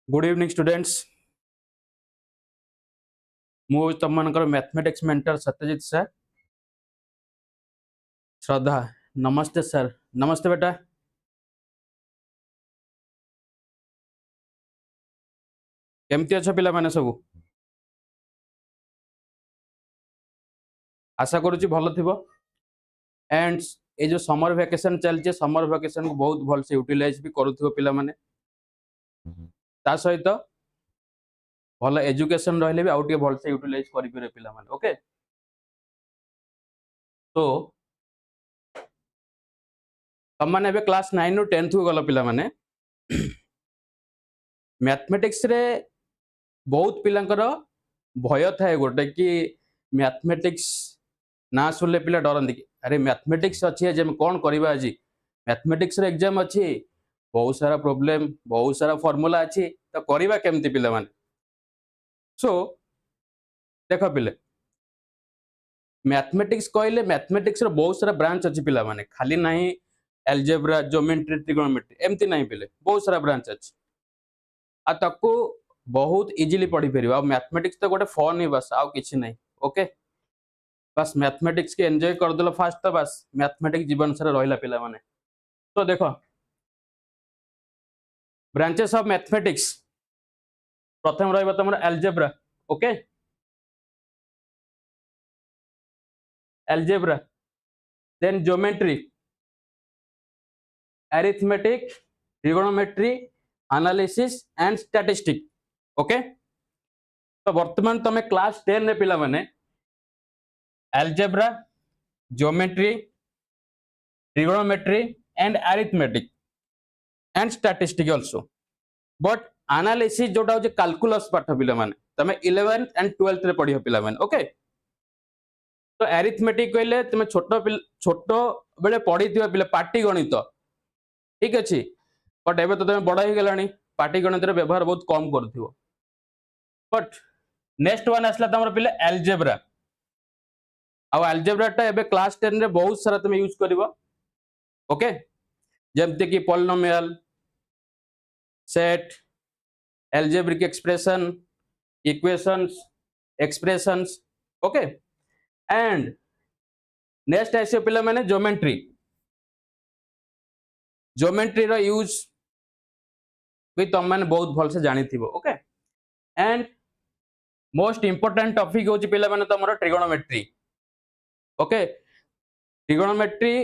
Good evening students. मु तुम मनकर mathematics mentor Satyajit sir. श्रद्धा नमस्ते सर। नमस्ते बेटा। केमती अच्छा पिला माने सब आशा करूची भलो थिबो। एंड ये जो समर वैकेशन चलचे समर वैकेशन को बहुत भल से यूटिलाइज भी करूथिबो पिला माने। ता सहित भल एजुकेशन रहले भी आउटे भल से यूटिलाइज करि पिरे पिला माने। ओके तो तम माने बे क्लास 9 नु 10th को गला पिला माने मैथमेटिक्स रे बहुत पिलांकर भय थाए गोटे कि मैथमेटिक्स ना सुनले पिला डरंती कि अरे मैथमेटिक्स अच्छी जे कौन करवा आज मैथमेटिक्स एग्जाम अच्छी बहुत सारा प्रॉब्लम बहुत सारा फॉर्मूला अच्छी तो करवा केमती पिला माने। सो देख पिले मैथमेटिक्स कहले मैथमेटिक्स रो बहुत सारा ब्रांच अच्छी पिला माने खाली नहीं एल्जेब्रा ज्योमेट्री ट्रिगोनोमेट्री एमती नहीं पिले बहुत सारा ब्रांच अच्छी आ तको बहुत इजीली पढ़ी परिबा। आ मैथमेटिक्स तो गोटे फन ही बस आउ किछि नहीं। ओके बस मैथमेटिक्स के एंजॉय कर दलो फास्ट तो बस मैथमेटिक्स जीवन सारा रहिला पिला माने। तो देखो ब्रांचेस ऑफ मैथमेटिक्स प्रथम रहइबा तमर algebra. Okay algebra then geometry arithmetic trigonometry analysis and statistic. Okay तो वर्तमान तमे क्लास 10 रे पिला माने algebra geometry trigonometry and arithmetic and statistic also but analysis जोटा हो कैलकुलस पाठ पिला माने तमे 11th एंड 12th रे पढियो पिला माने। ओके तो अरिथमेटिक कहले तमे छोटो बेले पढ़ी थिबा पिला पाटी गणित ठीक अछि बट एबे तो तमे बड़ा ही गेलानी पाटी गणित रे व्यवहार बहुत कम करथिबो। बट नेक्स्ट वन आसला तमर पिले एल्जेब्रा। आ एल्जेब्रा टा एबे क्लास 10 रे बहुत सारा तमे यूज करबो। ओके जेमते कि polynomial set algebraic expression equations expressions. Okay and next आसे पिला माने ज्योमेट्री। ज्योमेट्री रो यूज भी तुम माने बहुत भल से जानि थिबो। Okay and most important topic होची पिला माने तमरो ट्रिगोनोमेट्री। ओके ट्रिगोनोमेट्री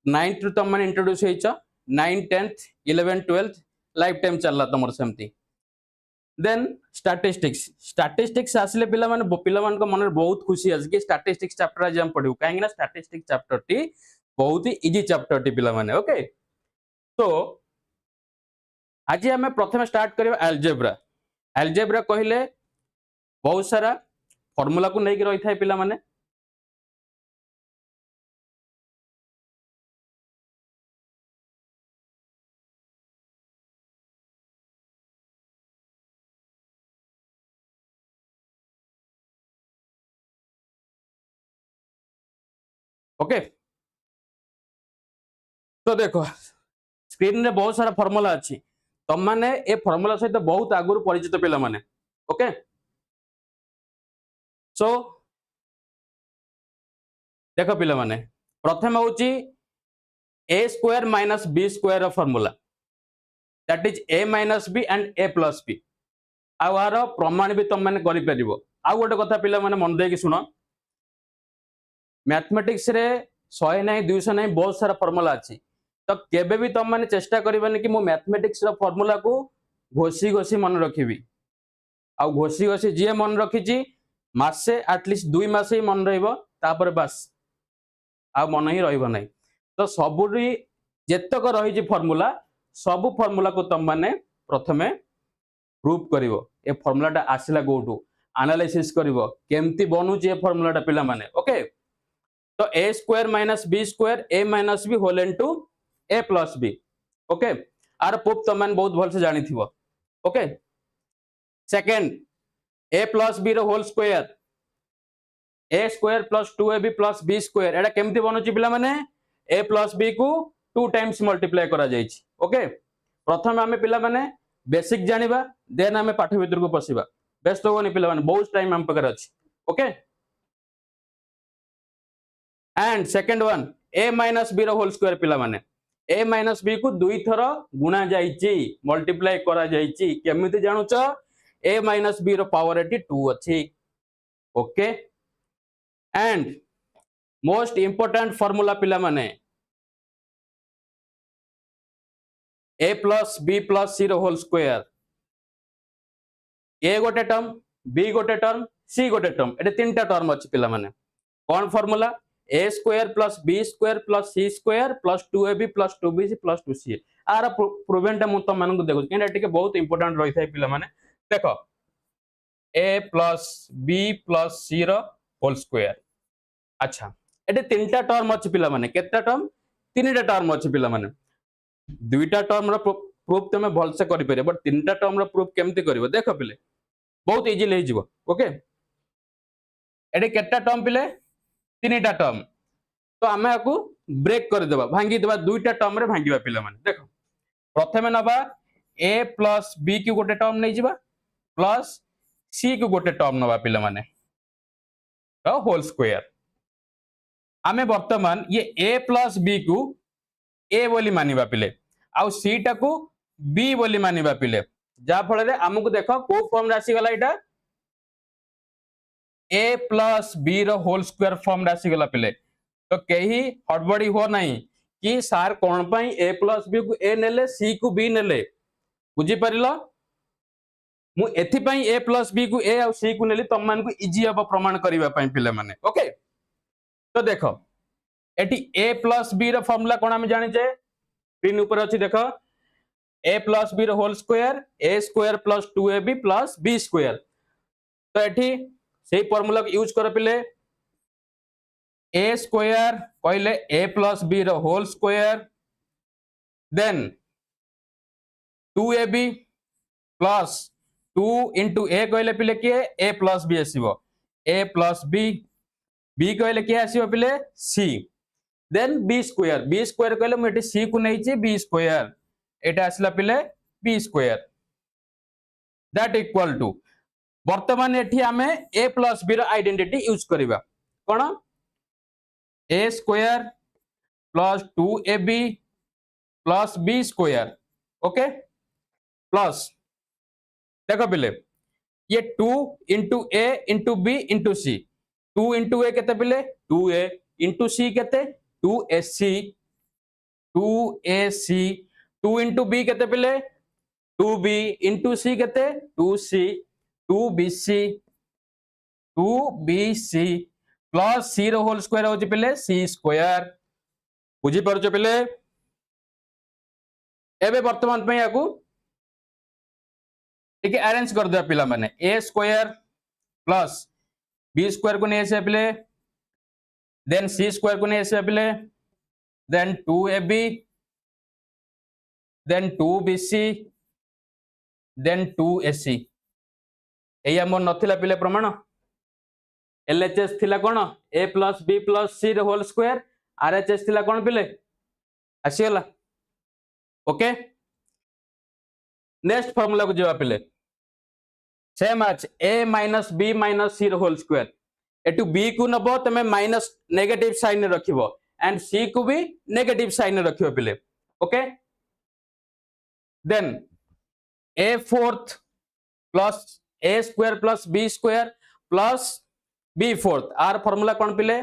9th रु तुम माने introduce हेइछ 9 10th 11 12th life time चलला तमर सेमती। देन स्टैटिस्टिक्स आसले पिला मान को मन बहुत खुशी आस कि स्टैटिस्टिक्स चैप्टर आज हम पढिबो काहे ना स्टैटिस्टिक्स चैप्टर टी बहुत ही इजी चैप्टर टी पिला माने। ओके तो आज हम प्रथम स्टार्ट करबा एल्जेब्रा। एल्जेब्रा कहले बहुत सारा फार्मूला को नहीं रही थाए पिला माने। ओके तो देखो स्क्रीन रे बहुत सारा फार्मूला अच्छी तुम माने ए फार्मूला सहित बहुत आगुर परिचित पिला माने। ओके सो देखो पिला माने प्रथम होची a square minus b square formula that is a minus b and a plus b। आर प्रमाण भी तुम माने करि परिबो। आ गोटे कथा पिला माने मन दे कि सुनो मैथमेटिक्स रे 100 नहीं 200 नहीं बहुत सारा फार्मूला अच्छी तो केबे भी तुम माने चेष्टा करबानी कि मो मैथमेटिक्स रो फार्मूला को घोसी घोसी मन रखिबी। आ घोसी घोसी जे मन रखिची मासे एटलिस्ट 2 मास ही मन रहइबो तापर बस आ मन ही रहइबो नहीं। तो सबुरी जेतक रही फॉर्मूला सब फॉर्मूला को तुम माने प्रथमे प्रूफ करिवो ए फॉर्मूलाटा आसिला कोठू एनालिसिस करिवो केमती बनूची ए फॉर्मूलाटा पिला माने। ओके तो a square minus b square a minus b whole into a plus b। Okay आर प्रूफ तुम माने बहुत भल से जानि थिबो। Okay second a plus b रो whole square a square plus 2ab plus b square एटा केमती बनूची पिला माने a प्लस b को 2 टाइम्स मल्टीप्लाई करा जायछि। ओके प्रथम आमे पिला माने बेसिक जानिबा देन आमे पाठ भीतर को पसिबा बेस्ट होनी पिला माने बहुत टाइम हम पकर अछि okay and second one a - b रो होल स्क्वायर पिला माने a - b को दुई थर गुणा जाईची मल्टीप्लाई करा जाईची केमिति जानुच a - b रो पावर एटी 2 अछि okay and most important formula पिला माने a plus b plus c रो होल स्क्वायर a गोटे टर्म b गोटे टर्म c गोटे टर्म एटे तीनटा टर्म अछि पिला माने कोन formula a square plus b square plus c square plus 2ab plus 2bc plus 2ca आर प्रूवेंटा मु तो मानन को देखो केना टिके बहुत इंपोर्टेंट रही थाय पिला माने देखो a plus b plus c रो होल स्क्वायर अच्छा एटे तीनटा टर्म अछि पिला माने केतटा टर्म तीनटा टर्म अछि पिला माने दुईटा टर्म रो प्रूफ तमे भल से करि परिबो बट तीनटा टर्म रो प्रूफ केमति करिवो देखो पिले बहुत इजी ले जिवो ओके एटे केतटा टर्म पिले तीनटा टर्म तो आमे आकू ब्रेक कर देबा भांगी देबा दुईटा टर्म रे भांगीबा पिला माने देखो प्रथमे नबा a plus b की गोटे टर्म नै जिबा प्लस c की गोटे टर्म नबा पिला माने रो होल स्क्वायर आमे वर्तमान ये a plus b को a बोली मानिबा पिले आउ c टा को b बोली मानिबा पिले जा फल रे हमकु देखो को फॉर्म राशि गला इटा a plus b रो होल स्क्वायर फॉर्म राशि गला पिले तो केही हड़बड़ी हो नहीं कि सार कोन पई a plus b को a नेले c को b नेले बुझी परिलो मु एथि पई a plus b को a और c को नेली तम मान को इजी अब प्रमाण करिवा पई पिले माने ओके तो देखो एटी a plus b रो फार्मूला कोन हम जानि जे स्क्रीन ऊपर अछि देखो a plus b रो whole square a square plus 2ab plus b square तो एठी सेही फार्मूला को यूज कर पिले a स्क्वायर कहले a plus b रो whole square then 2ab plus 2 into a कहले पिले के a plus b आसीबो a plus b b कहले के आसीबो पिले c देन b स्क्वायर कहले म एटी c को नै छी b स्क्वायर एटा आसला पिले b square that equal to वर्तमान एठी हमें a plus b रो आइडेंटिटी यूज करबा कोन a square plus 2ab plus b square okay plus देखो पिले ये 2 into a into b into c 2 into a केते पिले 2a into c केते 2ac 2ac 2 into b केते पिले 2b into c केते 2c 2bc 2bc plus c रो होल स्क्वायर होची पिले c स्क्वायर बुझी परछो पिले एबे वर्तमान पे याकू ठीक है अरेंज कर दे पिला माने a square plus b square को नै से पिले देन c स्क्वायर को नै से पिले then 2ab then 2bc then 2ac एया मोर नथिला पिले प्रमाण LHS थिला कोन a plus b plus c रो होल स्क्वायर RHS थिला कोन पिले आसी गला ओके नेक्स्ट फार्मूला को जवा पिले सेम आज a minus b minus c रो होल स्क्वायर एटू b को नबो तमे माइनस नेगेटिव साइन रखिबो एंड c को भी नेगेटिव साइन रखिबो पिले okay then a fourth plus a square plus b square plus b fourth आर फार्मूला कोन पिले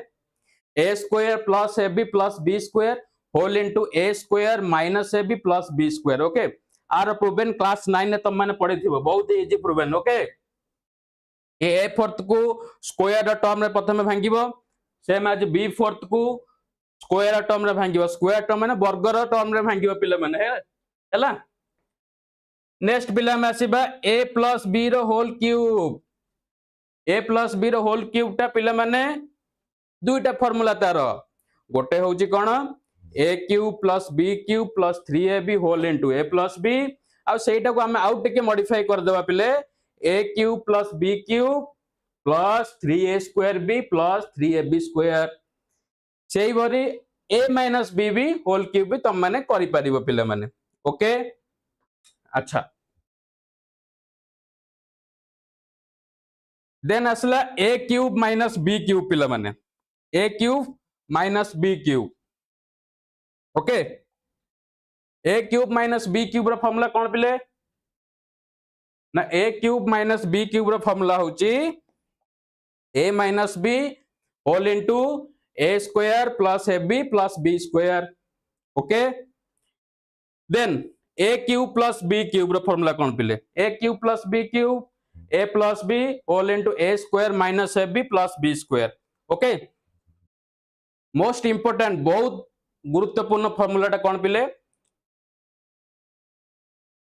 a square plus ab plus b square whole into a square minus ab plus b square okay are proven class 9 ने तुम माने पढ़िथिबो बहुत easy proven okay ए fourth को square term रे प्रथमे भांगिबो सेम आज b फोर्थ को स्क्वायर टर्म रे भांगिबो स्क्वायर टर्म माने वर्ग रो टर्म रे भांगिबो पिले माने हैला नेक्स्ट पिले हम आसीबा a plus b रो whole cube a plus b रो होल क्यूब टा पिले माने दुईटा फार्मूला तार गोटे होउची कोन a cube plus b cube plus 3ab whole into a plus b आ सेटा को हम आउट टिके मॉडिफाई कर देबा पिले a cube plus b cube plus 3a square b plus 3ab square सेही भरी a माइनस b भी होल क्यूब भी तुम माने करि परिबो पिले माने ओके अच्छा देन आसला A cube minus B cube पिला माने A cube minus B cube okay A cube minus B cube रो फार्मूला कोन पिले ना A cube minus B cube रो फार्मूला होची A minus B whole into A square plus A B plus B square okay then A cube plus B cube रो formula कोन पिले A cube plus B cube a plus b all into a square minus ab plus b square okay most important बहुत गुरुत्वपूर्ण formula टा कौन पिले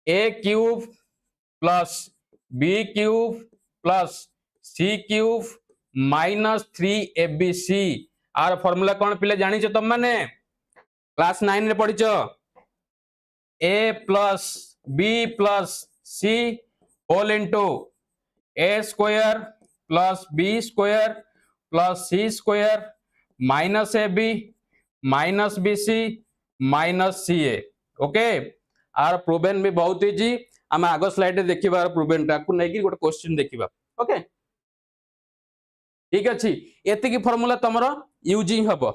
a cube plus b cube plus c cube minus 3abc आर formula कौन पिले जानी छ तुम माने क्लास 9 रे पढ़ी छ a plus b plus c whole into a square plus b square plus c square minus ab minus bc minus ca okay are proven भी बहुत इजी हम आगो स्लाइड रे देखिबा प्रूवन टा को नेकी गोटे क्वेश्चन देखिबा ओके ठीक अछि एति की फार्मूला तमरो यूजिंग हबो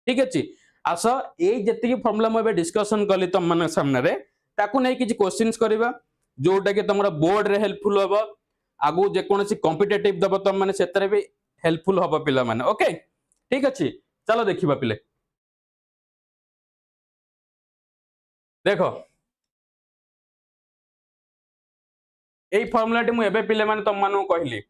ठीक अछि आस ए जति की फार्मूला म डिस्कशन कली तम मन सामने रे ताकू नै किछि क्वेश्चंस करबा जोटा कि तमरो बोर्ड रे हेल्पफुल हबो आगु जे कोनसी कॉम्पिटिटिव दब तम माने सेतरे भी हेल्पफुल हबो पिला माने ओके ठीक अछि चलो देखिबा पिले देखो एई फार्मूला टी मु एबे पिले माने तम मानु कहली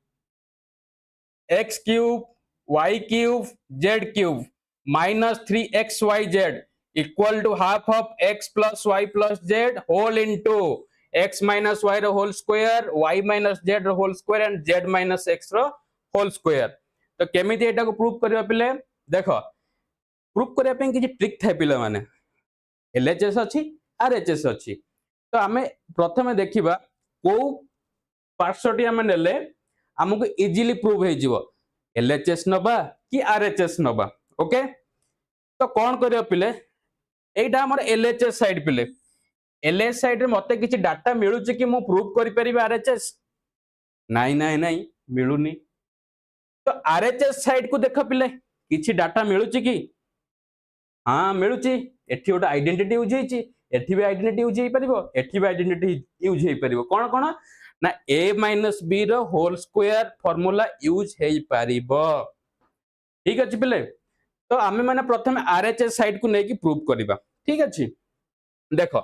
x cube y cube z cube minus 3xyz equal to half of x plus y plus z whole into x minus y रो whole square y minus z रो whole square and z minus x रो whole square तो केमिति एटा को proof करबा पिले देखो proof करबा पे किछि ट्रिक थाय पिले माने LHS अछि RHS अछि तो हमें प्रथमे देखिबा को पार्श्वटी हमें नेले हमको इजीली प्रूव हे जिवो LHS नबा कि RHS नबा ओके तो कोन करियो पिले एटा हमर LHS साइड पिले LHS साइड रे मते किछि डाटा मिलु छि कि मु प्रूव करि परिबे RHS नाही नाही नाही मिलुनी तो RHS साइड को देख पिले किछि डाटा मिलु छि कि हां मिलु छि एठी ओटा आइडेंटिटी यूज हेछि एठी भी आइडेंटिटी यूज हे परिबो एठी भी आइडेंटिटी यूज हे परिबो कोन कोन ना a माइनस b रो होल स्क्वायर फार्मूला यूज हे परिबो ठीक अछि पिले तो आमे माने प्रथमे RHS साइड को नै कि प्रूव करबा ठीक अछि देखो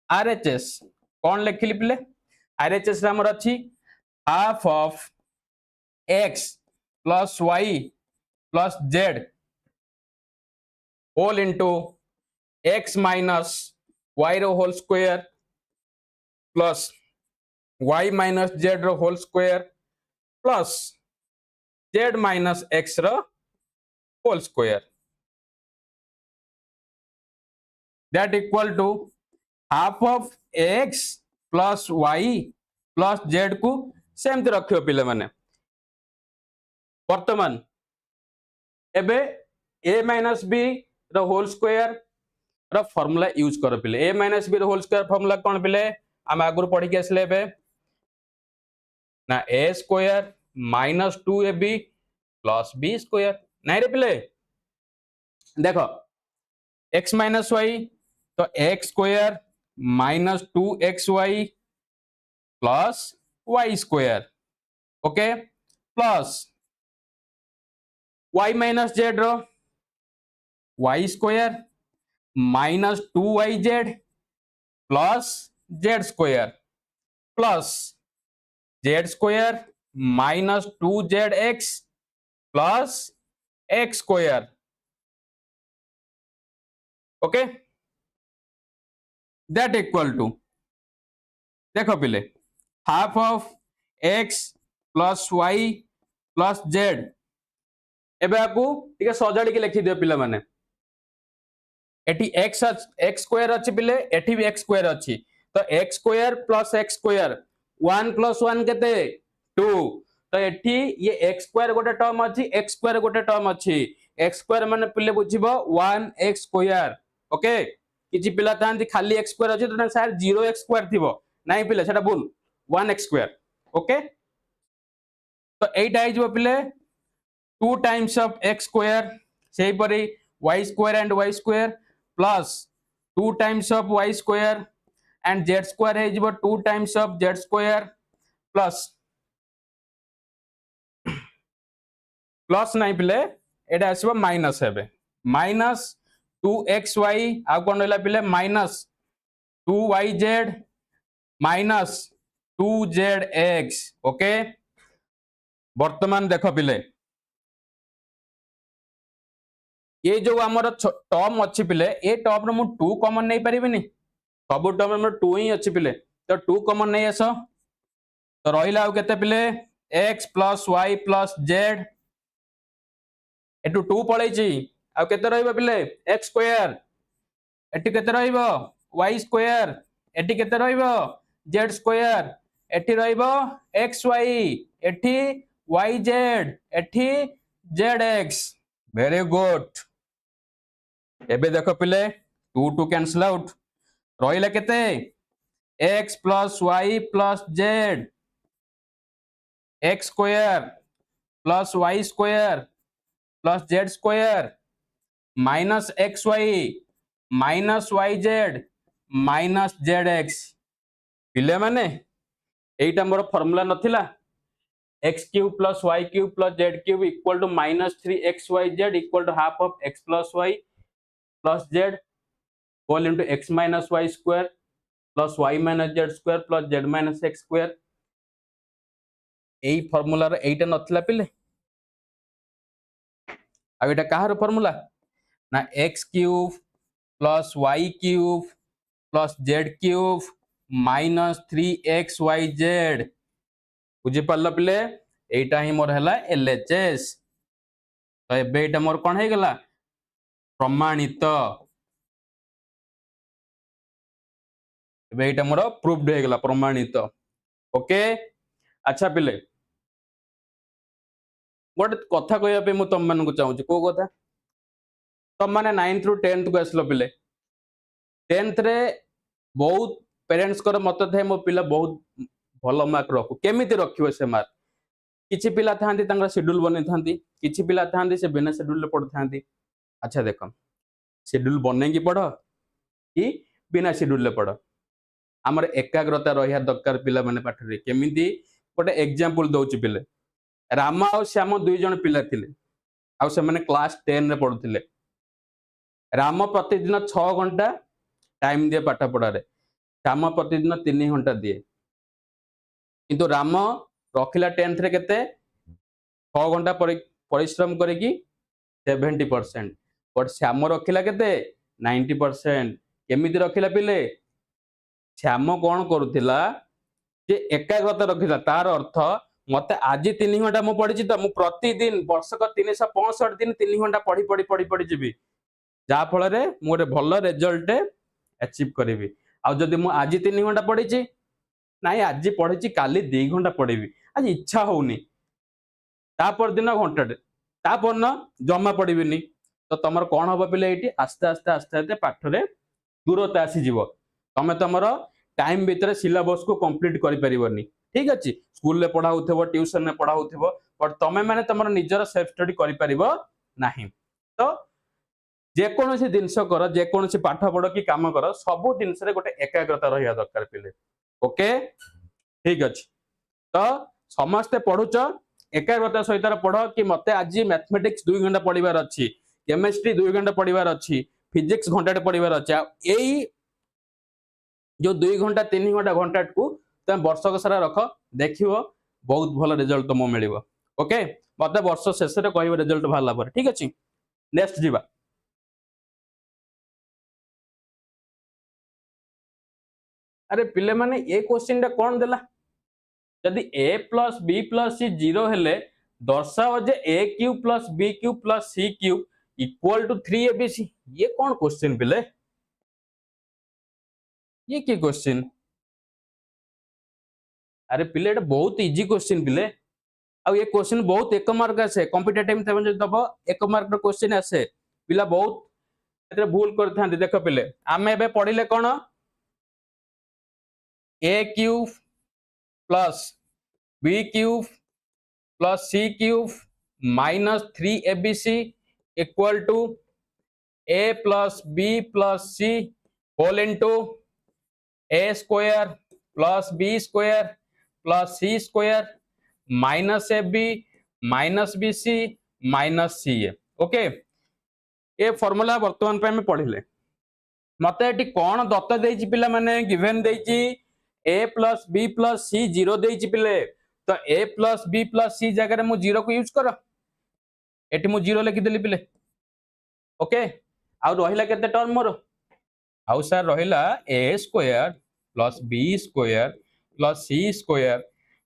RHS कौन लिखिली पिले RHS रे हमर अछि half of x plus y plus z whole into x minus y रो whole square plus y minus z रो whole square plus z minus x रो whole square that equal to half of x plus y plus z को सेमति रखियो पिले माने वर्तमान एबे a माइनस b रो होल स्क्वायर रो फार्मूला यूज कर पिले a माइनस b रो होल स्क्वायर फार्मूला कोन पिले हम आगुर पढ़ी के असले बे ना a square minus 2ab plus b square नहीं रे पिले देखो x माइनस y तो x square minus 2xy plus y square okay plus y minus z रो y square minus 2yz plus z square plus z square minus 2zx plus x square okay that equal to देखो पिले half of x plus y plus z एबे आकू ठीक सजाड़ी के लिखि दियो पिला माने एठी x स्क्वायर अछि पिले एठी भी x स्क्वायर अछि तो x square plus x square 1 plus 1 केते 2 तो एठी ये x स्क्वायर गोटे टर्म अछि x स्क्वायर गोटे टर्म अछि x स्क्वायर माने पिले बुझिबो 1x स्क्वायर ओके किछि पिला तांती खाली x स्क्वायर अछि तो सर 0x स्क्वायर थिबो नाही पिले सेटा भूल 1x स्क्वायर ओके तो एटा आइजो पिले 2 टाइम्स ऑफ x स्क्वायर सेही परी y square and y square plus 2 times of y square and z square है जिवो 2 times of z square plus plus नहीं पिले एटा आसीबो माइनस हेबे माइनस 2xy आ कोन रहला पिले minus 2yz minus 2zx okay वर्तमान देखो पिले ये जो हमर टर्म अछि पिले ए टर्म रे मु 2 कॉमन नहीं परिबिनी सब टर्म में 2 ही अछि पिले तो 2 कॉमन नहीं आसो तो रहिला आ केते पिले x plus y plus z एटू 2 पळै छी आ केते रहइबो पिले x स्क्वायर एटी केते रहइबो y स्क्वायर एटी केते रहइबो z स्क्वायर एटी रहइबो xy एटी yz एटी zx वेरी गुड एबे देखो पिले 2 2 कैंसिल आउट रहिला केते x plus y plus z x square plus y square plus z square minus xy minus yz minus zx पिले माने एटा मोर फार्मूला नथिला x cube plus y cube plus z cube equal to minus 3xyz equal to half of x plus y plus z whole into x minus y square plus y minus z square plus z minus x square एई formula रे एटा नथिला पिले आ एटा काहर formula ना x cube plus y cube plus z cube minus 3xyz बुझी पारल पिले एटा ही मोर हला LHS तो एबे एटा मोर कोन हे गेला प्रमाणित एबे एटा मोर प्रूव्ड हे गेला प्रमाणित ओके अच्छा पिले गोटे कथा कहया पे मु तुम मन को चाहूची को कथा तुम माने 9th रु 10th को आसलो पिले 10th रे बहुत पेरेंट्स कर मत थे मो पिला बहुत भलो मार्क रखु केमिति रखियो से मार्क किछि पिला थांती तांगर शेड्यूल बनै थांती किछि पिला थांती से बिना शेड्यूल ले पढ थांती अच्छा देखो शेड्यूल बनै की पढ कि बिना शेड्यूल ले पढ हमर एकाग्रता रहिया दरकार पिला माने पाठ रे केमिति गोटे एग्जांपल दउची पिले राम और श्याम दुई जन पिला थिले आ से माने क्लास 10 रे पढुथिले राम प्रतिदिन 6 घंटा टाइम दिए पाठ पढ़ा रे श्याम प्रतिदिन 3 घंटा दिए किंतु राम रखिला 10th रे केते 6 घंटा परिश्रम करिकी 70% बट श्याम रखिला केते 90% केमिति रखिला पिले श्याम कोन करूथिला जे एकाग्रता रखिला तार अर्थ मते आज 3 घंटा मु पढिछि त मु प्रतिदिन वर्षक 365 दिन 3 घंटा पढ़ी जीवी जा फल रे मु गोटे भल रिजल्ट अचीव करिवि आ जदि मु आज 3 घंटा पढ़िछि नाइ आज पढ़िछि काली 2 घंटा पढ़िबि आज इच्छा होउनी तापर दिन घंटाटे तापर न जमा पढ़िबिनी तो तमर कोन हबो पिले एटी आस्ते आस्ते आस्ते आस्ते पाठ रे दूरता आसी जीवो तमे तमर टाइम भीतर सिलेबस को कंप्लीट करि परिबनी ठीक अछि स्कूल ले पढ़ाउथबो ट्यूशन में पढ़ाउथबो बट तमे माने तमर निजर सेल्फ स्टडी करि परिबो नाही तो जे कोनोसी जिंस कर जे कोनोसी पाठ पढ़ कि काम कर सब जिंस रे गोटे एकाग्रता रहिया दरकार पिले ओके ठीक अछि तो समस्त पढुच एकाग्रता सहित पढ़ कि मते आज मैथमेटिक्स 2 घंटा पढ़िबार अछि केमिस्ट्री 2 घंटा पढ़िबार अछि फिजिक्स घंटा पढ़िबार अछि एई जो 2 घंटा 3 घंटा घंटा को तुम वर्षक सारा रख देखियो बहुत भल रिजल्ट तुम मिलिबो ओके मते वर्ष शेष रे कहबो रिजल्ट भाला पर ठीक अछि नेक्स्ट जीवा अरे पिले माने ए क्वेश्चन टा कोन देला यदि a plus b plus c 0 हेले दर्शाओ जे a cube plus b cube plus c cube equal to 3abc ये कौन क्वेश्चन पिले ये की क्वेश्चन अरे पिले एटा बहुत इजी क्वेश्चन पिले आ ये क्वेश्चन बहुत एक मार्क आसे कॉम्पिटिटिव तमे जे दबो एक मार्क रो क्वेश्चन आसे पिला बहुत एतरे भूल करथांती देखो पिले आमे एबे पढिले कोन a cube plus b cube plus c cube minus 3abc equal to a plus b plus c whole into a square plus b square plus c square minus ab minus bc minus ca okay ये formula वर्तमान पे हमें पढ़िले मते eighty कोन दत्त देछि पिला माने given देछि a plus b plus c 0 देछि पिले तो a plus b plus c जगह मु 0 को यूज कर एटी मु 0 लिखि देली पिले ओके आ रहिला केते टर्म मोर आउ सर रहिला a square plus b square plus c square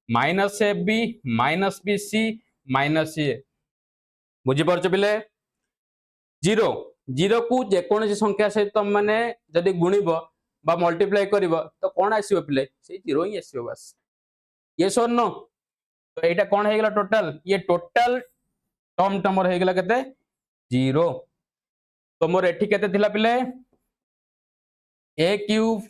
minus ab minus bc minus a बुझी परछ पिले 0 0 को जे कोनसी संख्या से तुम माने जदी गुणिबो बा मल्टीप्लाई करिवो तो कोन आसीबो पिले से 0 ही आसीबो बस यस और नो तो एटा कोन हे गेला टोटल ये टोटल टर्म टमर हे गेला केते 0 तो मोर एठी केते थिला पिले a cube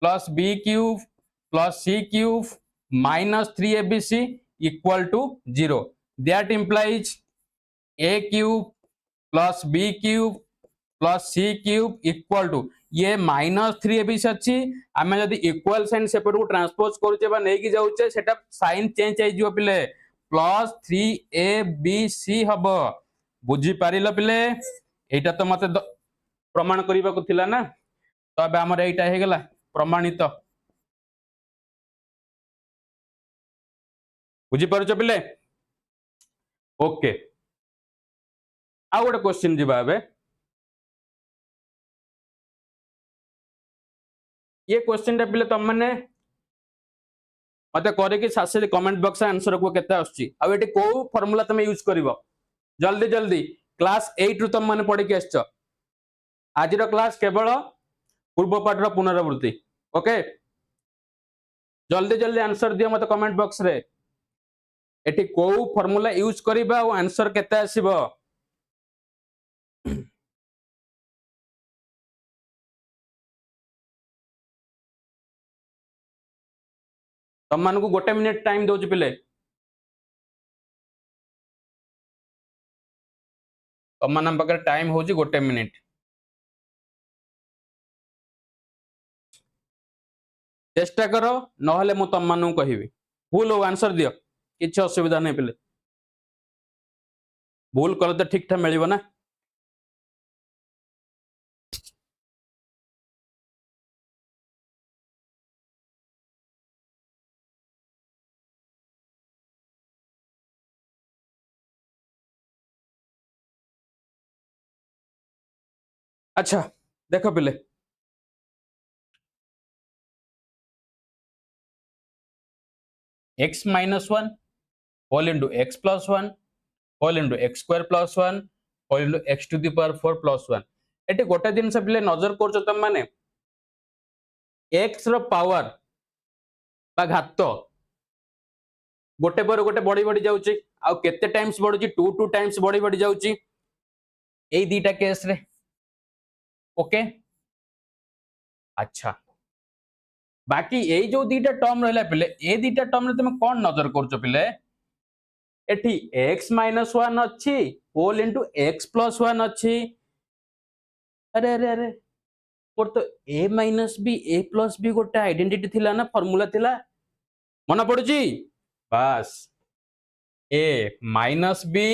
plus b cube plus c cube minus 3abc equal to 0 that implies a cube plus b cube plus c cube equal to ये माइनस 3abc अच्छी आमे जदी इक्वल साइन सेपट को ट्रांसपोज करूचे बा नै कि जाउचे सेटा साइन चेंज आइ जिवो पिले प्लस 3abc हबो बुझी पारिलो पिले एटा तो मते प्रमाण करिबा को थिला ना तो अब हमर एटा हे गेला प्रमाणित बुझी पारुचो पिले ओके आ गोटे क्वेश्चन जिबा बे ये क्वेश्चन टा पिले तुम माने मते करे कि सासे कमेंट बॉक्स आंसर को केते आछी आ एटी को फार्मूला तुम यूज करिवो जल्दी जल्दी क्लास 8 रु तुम माने पढी के आछो आज रो क्लास केवल पूर्व पाठ रो पुनरावृत्ति ओके जल्दी जल्दी आंसर दियो मते कमेंट बॉक्स रे एटी को फार्मूला यूज करिबा और आंसर केते आसीबो तुम मान को गोटे मिनिट टाइम दो पिले तुम मान पाखे टाइम हो गोटे मिनिट चेष्टा करो नहले मु तुम मान कहि भूल हो आंसर दियो किसी असुविधा नहीं पिले भूल कले तो ठीक ठाक मिलिबो ना अच्छा देखो पिले x minus 1 whole into x plus 1 whole into x square plus 1 whole into x to the power 4 plus 1 एटी गोटे दिन से पिले नजर करछो तुम माने x रो पावर बा घात गोटे पर गोटे बड़ी बड़ी जाउची आ केते टाइम्स बढ़ुची 2 टाइम्स बड़ी बड़ी जाउची एई दीटा केस रे ओके अच्छा बाकी ए जो दीटा टर्म रहला पिले ए दीटा टर्म रे तुम कोन नजर करछो पिले एठी x माइनस 1 अच्छी होल इनटू x प्लस 1 अच्छी अरे अरे अरे और तो a minus b a plus b गोटे आइडेंटिटी थिला ना फार्मूला थिला मन पड़ुची बस a minus b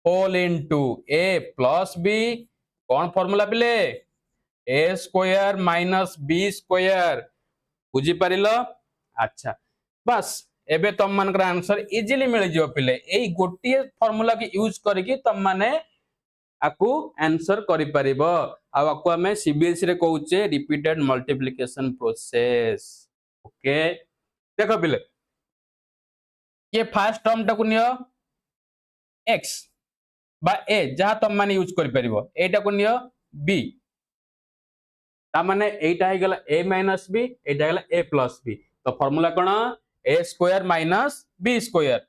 whole into a plus b कौन फॉर्मूला पिले a square minus b square बुझी पारिलो अच्छा बस एबे तुम मानकर आंसर इजीली मिल जियो पिले एई गोटिए फार्मूला के यूज करके तुम माने आकु आंसर करि परिबो आ आकु हमें सीबीएसई रे कहउचे रिपीटेड मल्टीप्लिकेशन प्रोसेस ओके देखो पिले ये फर्स्ट टर्म टाकु नियो x बा a जहा तुम माने यूज करि परिबो एटा को नियो b ता माने एटा हे गेला a माइनस b एटा गेला a प्लस b तो formula cone a square minus b square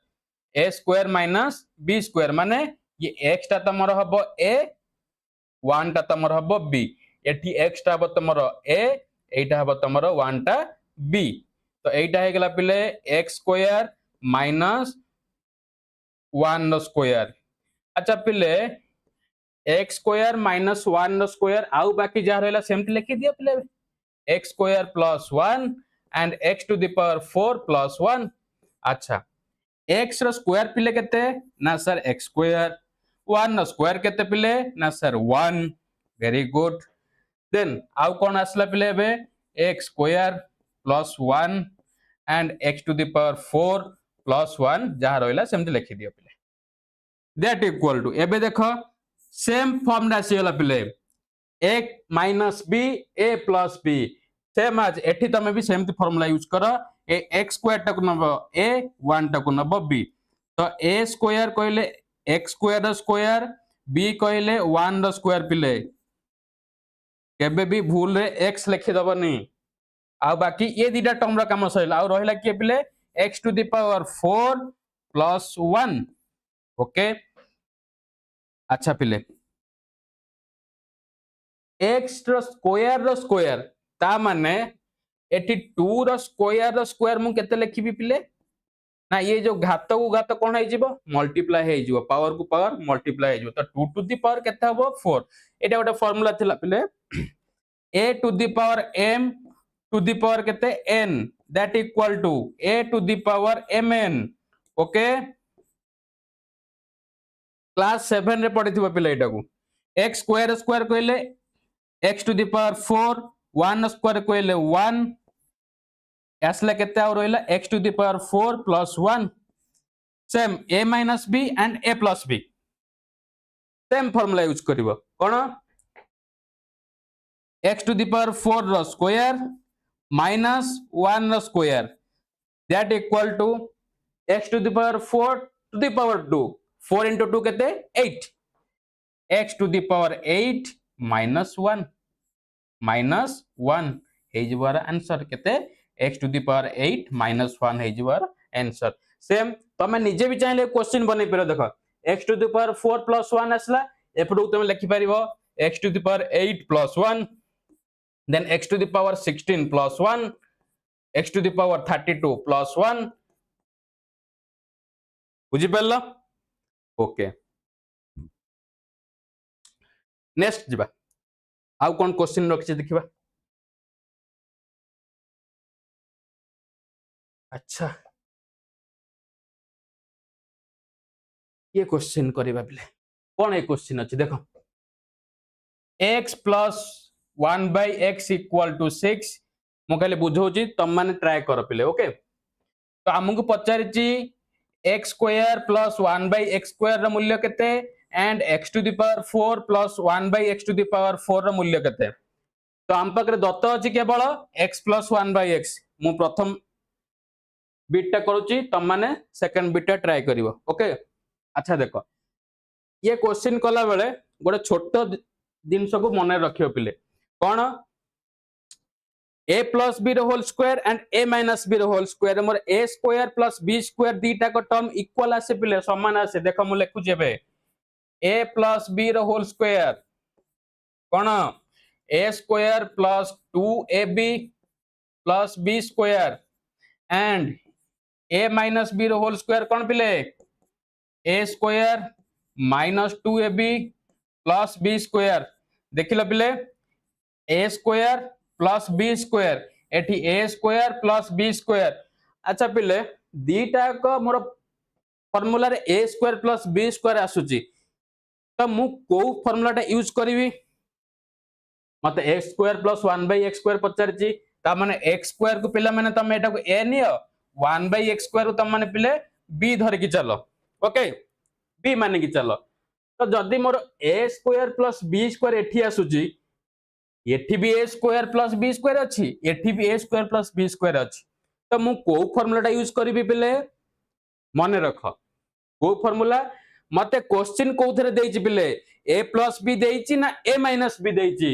a square minus b square माने ये x ता तमरो हबो a 1 ता तमरो हबो b एठी x ता हबो तमरो a एटा हबो तमरो 1 ता b तो एटा हे गेला पिले x स्क्वायर माइनस 1 स्क्वायर। अच्छा पिले x स्क्वायर माइनस 1 स्क्वायर आउ बाकी जहाँ रहला सेमती लिखि दिया पिले x square plus 1 and x to the power 4 plus 1। अच्छा x रो स्क्वायर पिले केते ना सर x स्क्वायर, 1 स्क्वायर केते पिले ना सर 1। Very good. देन आउ कोन आसला पिले एबे x square plus 1 and x to the power 4 plus 1 जहाँ रहला सेमती लिखि दियो पिले दैट इक्वल टू एबे देखो सेम फॉर्म आसी गला पिले a minus b a plus b same आज एठी तमे भी सेमती फार्मूला यूज करो ए x स्क्वायर टाको नबो a 1 टाको नबो b तो a स्क्वायर कहले x स्क्वायर रो स्क्वायर b कहले 1 रो स्क्वायर पिले केबे भी भूल रे x लिखि दबनी आ बाकी ये दीटा टर्म रा काम सइला आ रहिला के पिले x to the power 4 plus 1 okay. अच्छा पिले x रो स्क्वायर ता माने एटी 2 रो स्क्वायर मु केते लिखिबी पिले ना ये जो घात को घात कोन है जीवो मल्टीप्लाई है जीवो पावर को पावर मल्टीप्लाई है जीवो तो 2 टू द पावर केते हबो 4 एटा गोटे फार्मूला थिला पिले a to the power m to the power केते n that equal to a to the power mn okay. Class 7 रे पढिथिबो पिले एटा को x स्क्वायर कहले x to the power 4 1 square कहले 1 असला केते आ रहइला x to the power 4 plus 1 same a minus b and a plus b same formula use करिवो कोन x to the power 4 row square minus 1 रो square that equal to x to the power 4 to the power 2 4 into 2 केते 8 x to the power 8 minus 1 हे जिवार answer केते x to the power 8 minus 1 हे जिवार answer same तमे निजे भी चाहिले क्वेश्चन बनै पिरो देखो x to the power 4 plus 1 असला एपडू तमे लिखि परिबो x to the power 8 plus 1 then x to the power 16 plus 1 x to the power 32 plus 1 बुझि परला ओके। नेक्स्ट जिबा आउ कोन क्वेश्चन रखिसे देखिबा। अच्छा ये क्वेश्चन करिबा बिले कोन ए क्वेश्चन अछि देखो x plus 1 by x equal to 6 मो खाली बुझौची तम माने ट्राई कर पिले ओके। तो हमकु पचारिची x square plus 1 by x square रा मूल्य केते and x to the power 4 plus 1 by x to the power 4 रा मूल्य केते तो हम पाखरे दत्त अछि केवल x प्लस 1 बाय x मु प्रथम बिटटा करूची तम माने सेकंड बिटटा ट्राई करिवो ओके। अच्छा देखो ये क्वेश्चन कला बेले गोटे छोट जिनस को मन रखियो पिले कोन a प्लस b रो whole square and a minus b रो होल स्क्वायर मोर a square plus b square दीटा को टर्म इक्वल आसे पिले समान आसे देखो मु लिखु जेबे a प्लस b रो होल स्क्वायर कोन a square plus 2ab plus b square and a minus b रो होल स्क्वायर कोन पिले a square minus 2ab plus b square देखिलो पिले a square plus b square एठी a square plus b square. अच्छा पिले दीटा को मोर फार्मूला रे a square plus b square आसुची तो मु को फार्मूला टा यूज करबी मते x square plus 1 by x square पचारची ता माने x स्क्वायर को पिला माने तमे एटा को a नियो 1 बाय x स्क्वायर को तम माने पिले b धर की चलो ओके b माने की चलो तो जदी मोर a square plus b square एठी आसुची एठी भी a square plus b square अछि एठी भी a square plus b square अछि तो मु को फार्मूला टा यूज करबी पिले मने रख को फार्मूला मते क्वेश्चन कोथरे देछि पिले a प्लस b देछि ना a माइनस b देछि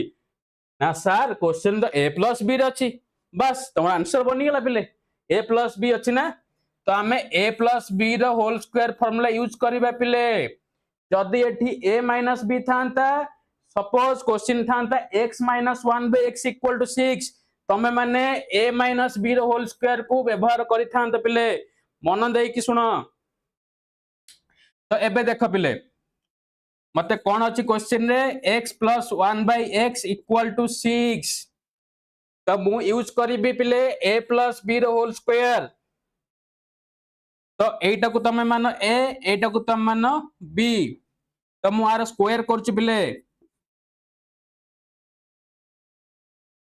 ना सर क्वेश्चन तो a प्लस b अछि बस तमरा आंसर बनि गेला पिले a प्लस b अछि ना तो हमें a प्लस b रो होल स्क्वायर फार्मूला यूज करबा पिले जदी एठी a माइनस b थांता सपोज क्वेश्चन थांता x minus 1 by x equal to 6 तमे माने a माइनस b रो होल स्क्वायर को व्यवहार करि थांत पिले मन देई कि सुनो तो एबे देख पिले मते कौन अच्छी क्वेश्चन रे x plus 1/x equal to 6 तो मु यूज करी पिले a प्लस b रो होल स्क्वायर तो एटा को तमे मानो a एटा को तमे मानो b तो मु आर स्क्वायर करछि पिले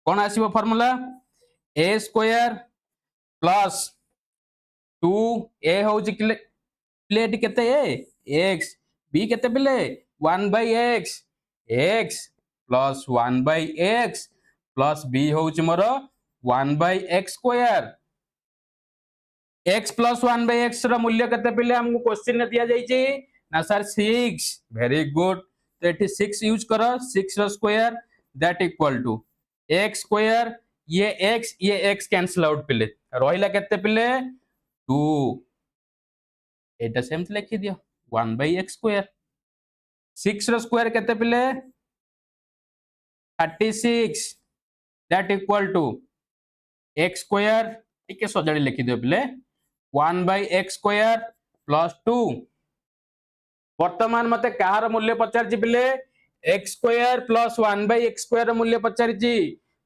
कौन आसीबो formula a square plus 2a होउछि प्लेट केते a x b केते पिले 1/x x plus 1/x plus b होउछि मोर 1/x square x plus 1/x रो मूल्य केते पिले हमको क्वेश्चन में दिया जाइछि ना सर 6 वेरी गुड तो एठी 6 यूज करो 6 रो square that equal to x square ये x कैंसिल आउट पिले रहिला केते पिले 2 एटा सेम लिखि दियो 1/x स्क्वायर 6 रो स्क्वायर केते पिले 36 that equal to x square टिके सजाडी लिखि दियो पिले 1/x स्क्वायर प्लस 2 वर्तमान मते कहार मूल्य पचारछि पिले x square plus 1/x square मूल्य पचारछि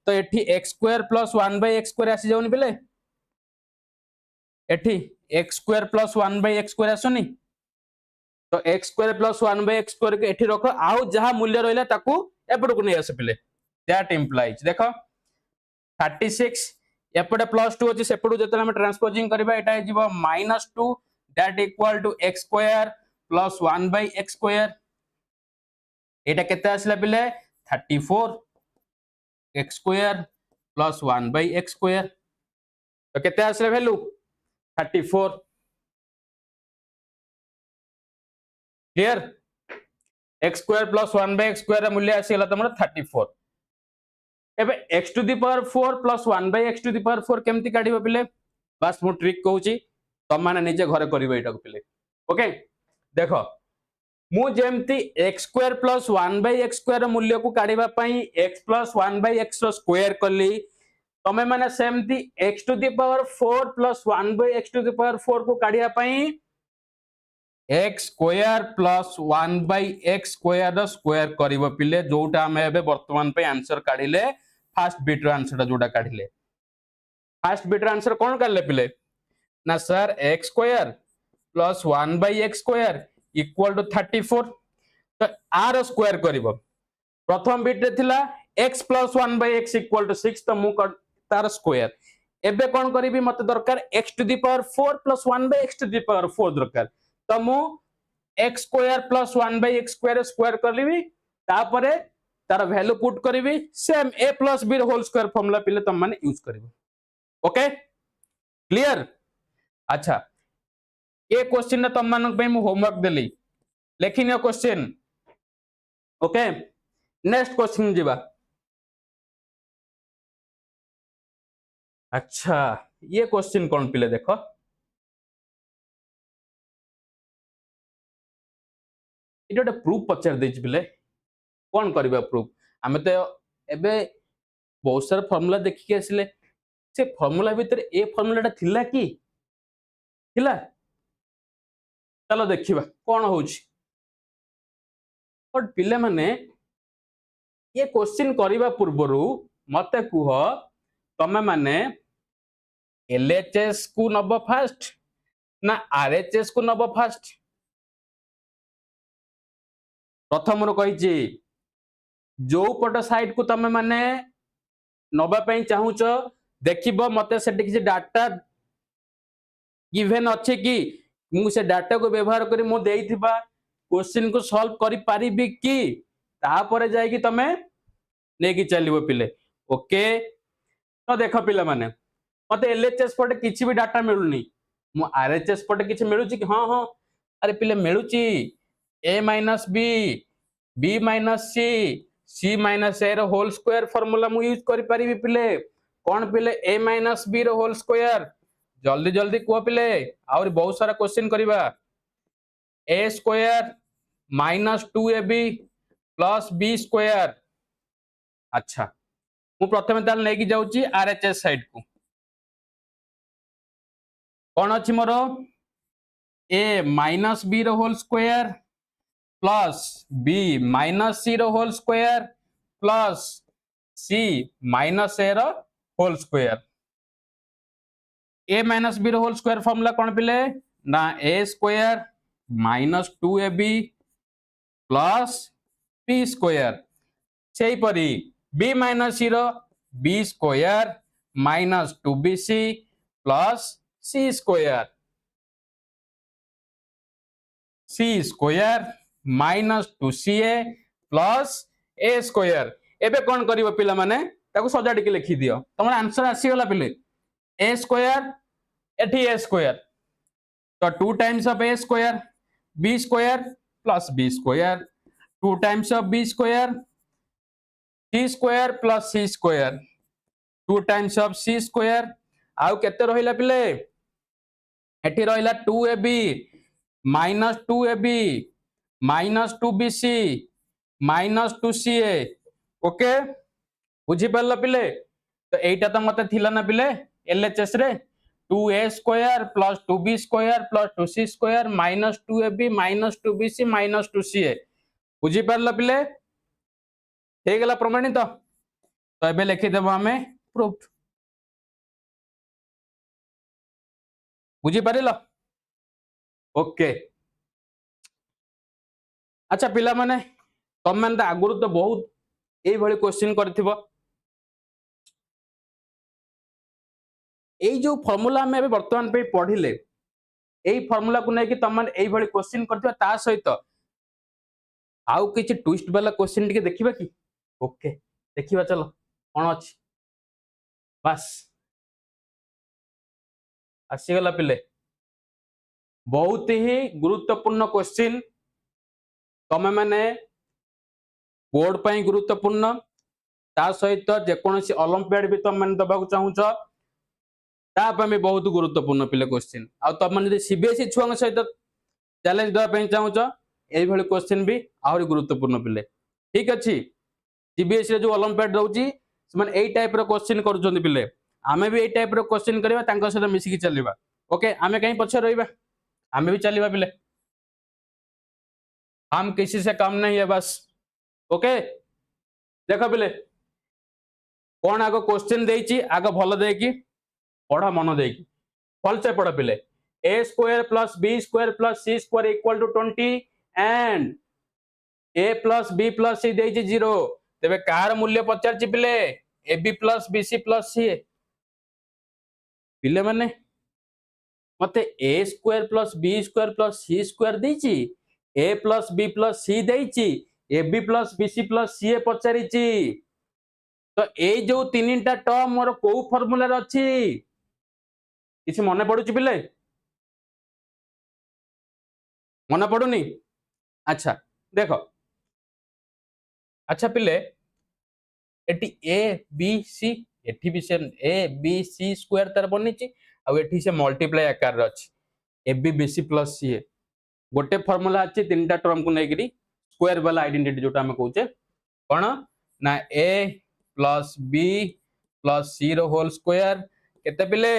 तो एठी x square plus 1/x square आसी जाउनी पिले एठी x square plus 1/x square आसुनी तो x square plus 1/x square के एठी रखो आउ जहा मूल्य रहला ताकू एपड को नै आसे पिले दैट इंप्लाइज देखो 36 एपडे प्लस 2 अछि सेपडू जतले हम ट्रांसपोजिंग करबा एटा जिवो -2 that equal to x square plus 1/x square एटा केते आसला पिले 34 x square plus 1/x square तो केते आसले value 34 clear x square plus 1/x square मूल्य आसीला तमर 34 एबे x to the power 4 plus 1/x to the power 4 केमति काढिबो पिले बस मु ट्रिक कहूची तम माने निजे घरे करिवो एटा को पिले ओके देखो मु जेमति x square plus 1/x square मूल्य को काढिबा पई x प्लस 1/x रो स्क्वायर करली तमे माने सेमति x to the power 4 plus 1/x to the power 4 को काढिया पई x square plus 1/x square रो स्क्वायर करिवो पिले जोटा हम एबे वर्तमान पे आंसर काढिले फर्स्ट बिट रो आंसर जोटा काढिले फर्स्ट बिट रो आंसर कोन काढले पिले ना sir x square plus 1/x square equal to 34 तो आर स्क्वायर करिवो प्रथम बिट रे थिला x plus 1/x equal to 6 तो मु तार स्क्वायर एबे कोन करिवि मते दरकार x to the power 4 plus 1/x to the power 4 दरकार तो मु x square plus 1/x square square करलिवि तापरे तार वैल्यू पुट करिवि same a plus b whole square formula पिले तम माने यूज करिवो ओके क्लियर अच्छा ए क्वेश्चन तम मानक पे मु होमवर्क देली लेखिनियो क्वेश्चन ओके नेक्स्ट क्वेश्चन जीवा अच्छा ये क्वेश्चन कौन पिले देखो इटा गोटे प्रूफ पचार देछि पिले कौन करबा प्रूफ आमे तो एबे बहुत सारा फार्मूला देखि के आसिले से फार्मूला भीतर ए फार्मूलाटा थिला कि थिला चलो देखिबा कौन होउछि बट पिले माने ये क्वेश्चन करबा पूर्वरु मते कुह तमे माने एलएचएस को नब फास्ट ना आरएचएस को नब फास्ट प्रथम रो कहिछि जो पट साइड को तमे माने नबा पई चाहूच देखिबो मते सेठी किछि डाटा गिवन अछि कि मु से डाटा को व्यवहार करी मु देइथिबा क्वेश्चन को सॉल्व करि पारिबि कि तापरे जाय कि तमे नेकी चलिबो पिले ओके तो देखो पिला माने मते एलएचएस पटे किछि भी डाटा मिलुनी मु आरएचएस पटे किछि मिलुची कि हां हां अरे पिले मिलुची a minus b b minus c c minus a रो होल स्क्वायर फार्मूला मु यूज करि परिबि पिले कोन पिले a minus b रो होल स्क्वायर जल्दी जल्दी को पिले और बहुत सारा क्वेश्चन करिबा a square minus 2ab plus b square अच्छा मु प्रथमे ताल नै कि जाउची आरएचएस साइड को कोन अछि मोरो A minus B whole square plus B minus C whole square plus C minus A whole square. A minus B whole square formula कौन पिले ना A square minus 2ab plus B square से परी B minus C B square minus 2bc plus C square minus 2ca plus A square. एबे कौन करिवो पिला माने ताको सजाडी के लिखि दियो तमर आंसर आसी गला पिले ए स्क्वायर एठी ए स्क्वायर तो 2 times of a square b square plus B square 2 times of b square c square plus C square 2 times of c square आउ केते रहिला पिले एठी रहिला 2ab minus 2ab minus 2bc minus 2ca okay बुझी पारला पिले तो एटा तो मते थिला ना पिले एलएचएस रे 2a square plus 2b square plus 2c square minus 2ab minus 2bc minus 2ca बुझी पारला पिले हे गला प्रमाणित तो एबे लिखि देबो हमें प्रूफ बुझी पारिलो ओके। अच्छा पिला माने तुम मैंने तो आगुरु तो बहुत यही भली क्वेश्चन करथिबो एई जो फार्मूला हमें वर्तमान पे पढ़िले एई फार्मूला को नै कि तुम माने एई भली क्वेश्चन करथिबा ता सहित आउ किछि ट्विस्ट वाला क्वेश्चन टिके देखिबा कि ओके देखिबा चलो कोन अछि बस आसी गला पिले बहुत ही गुरुत्वपूर्ण क्वेश्चन तमे माने बोर्ड पई गुरुत्वपूर्ण ता सहित जे कोनसी ओलंपियाड भी तुम माने दबाक चाहूछ ता पई बहुत गुरुत्वपूर्ण पिले क्वेश्चन आ तुम माने सीबीएसई छुआ सहित चैलेंज दबा पई चाहूछ एई भली क्वेश्चन भी आहुरी गुरुत्वपूर्ण पिले ठीक अछि। सीबीएसई जो ओलंपियाड रहउची समान एई टाइप रो क्वेश्चन करूछन पिले आमे भी एई टाइप रो क्वेश्चन करबा तांको सहित मिसी की चलीबा ओके आमे कहीं पछे रहिबा आमे भी चलीबा पिले हम किसी से कम नहीं है बस ओके देखो पिले कौन आगो क्वेश्चन देइची आगो भलो देकी पढ़ा मन देकी फल से पढ़ पिले A square plus B square plus C square equal to 20 and A plus B plus C देइची 0 तेबे कार मूल्य पचारची पिले A B plus B C plus C पिले माने मते A square plus B square plus C square देइची A plus B plus C देइची A B plus B C plus C पचारिची तो ए जो तीनटा टर्म मोर को फार्मूला रे अछि किछि मने पडुची पिले मने पडुनी अच्छा देखो अच्छा पिले एटी ए बी सी एठी भी से ए बी सी स्क्वायर तार बनिची आ एठी से मल्टीप्लाई आकार रे अछि A B B C plus C गोटे फार्मूला अछि तीनटा टर्म को नेगिरी स्क्वायर वाला आइडेंटिटी जोटा हम कहूचे कोन ना A plus B plus C रो होल स्क्वायर केते पिले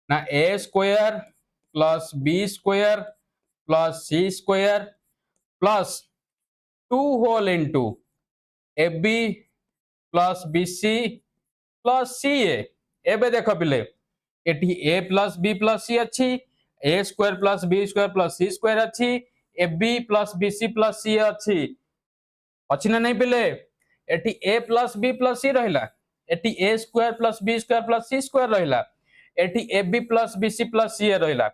ना A square plus B square plus C square plus 2 whole into A B plus B C plus C एबे देखो पिले एठी A plus B plus C अछि A square plus B square plus C square अछि A B plus B C plus C अछि अछि ना नहीं पिले एठी A plus B plus C रहिला एठी A square plus B square plus C square रहिला एठी A B plus B C plus C रहिला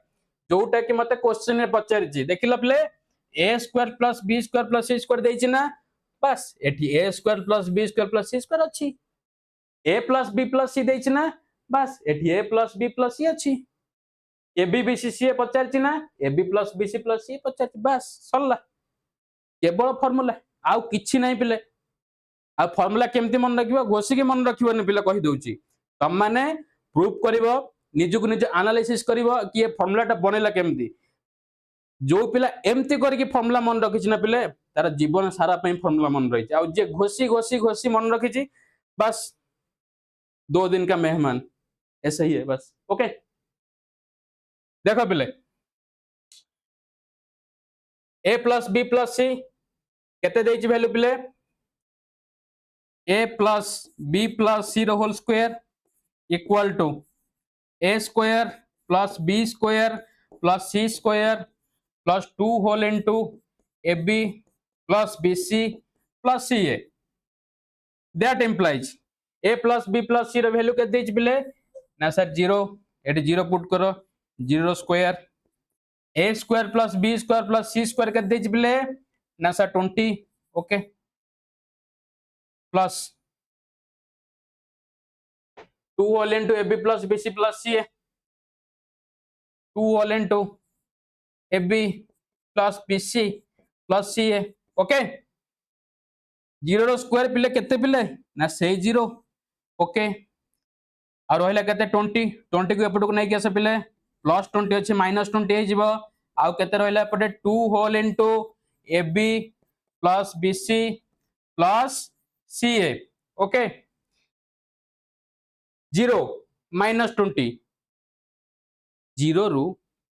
जोटा कि मते क्वेश्चन में पचारिछि देखिला पिले A square plus B square plus C square देइछि ना बस एठी A square plus B square plus C square अछि A plus B plus C देइछि ना बस एठी A plus B plus C अछि ए बी बी सी सी पचारिछि ना A B plus B C plus C पचारिछि बस सरला केवल फार्मूला आउ किछि नहीं पिले आ फार्मूला केमती मन रखिबो घोसी के मन रखिबो ने पिले कहि दउची तम माने प्रूफ करिवो निजुक निज एनालिसिस करिवो कि ये फार्मूला टा बनेला केमती जो पिला एमती करके फार्मूला मन रखिछि ना पिले तार जीवन सारा पई फार्मूला मन रहिछि आ जे घोसी घोसी घोसी मन रखिछि बस 2 दिन का मेहमान ऐसा ही है बस ओके देखो पिले A plus B plus C केते देछि वैल्यू पिले A plus B plus C रो whole square equal to A square plus B square plus C square plus 2 whole into A B plus B C plus C A that implies A plus B plus C रो value केते देछि पिले ना sir 0 eighty 0 put करो 0 square A square plus B square plus C square केते देछि पिले ना sir 20 okay plus 2 whole into A B plus B C plus C A 2 whole into A B plus B C plus C A okay 0 रो square पिले केते पिले ना से 0 ओके और रहला केते 20 20 को एपटो को नै के आसे पिले प्लस 20 अछि माइनस 20 हे जिवो आउ केते रहला एपटे 2 whole into A B plus B C plus C A okay 0 minus 20 0 रु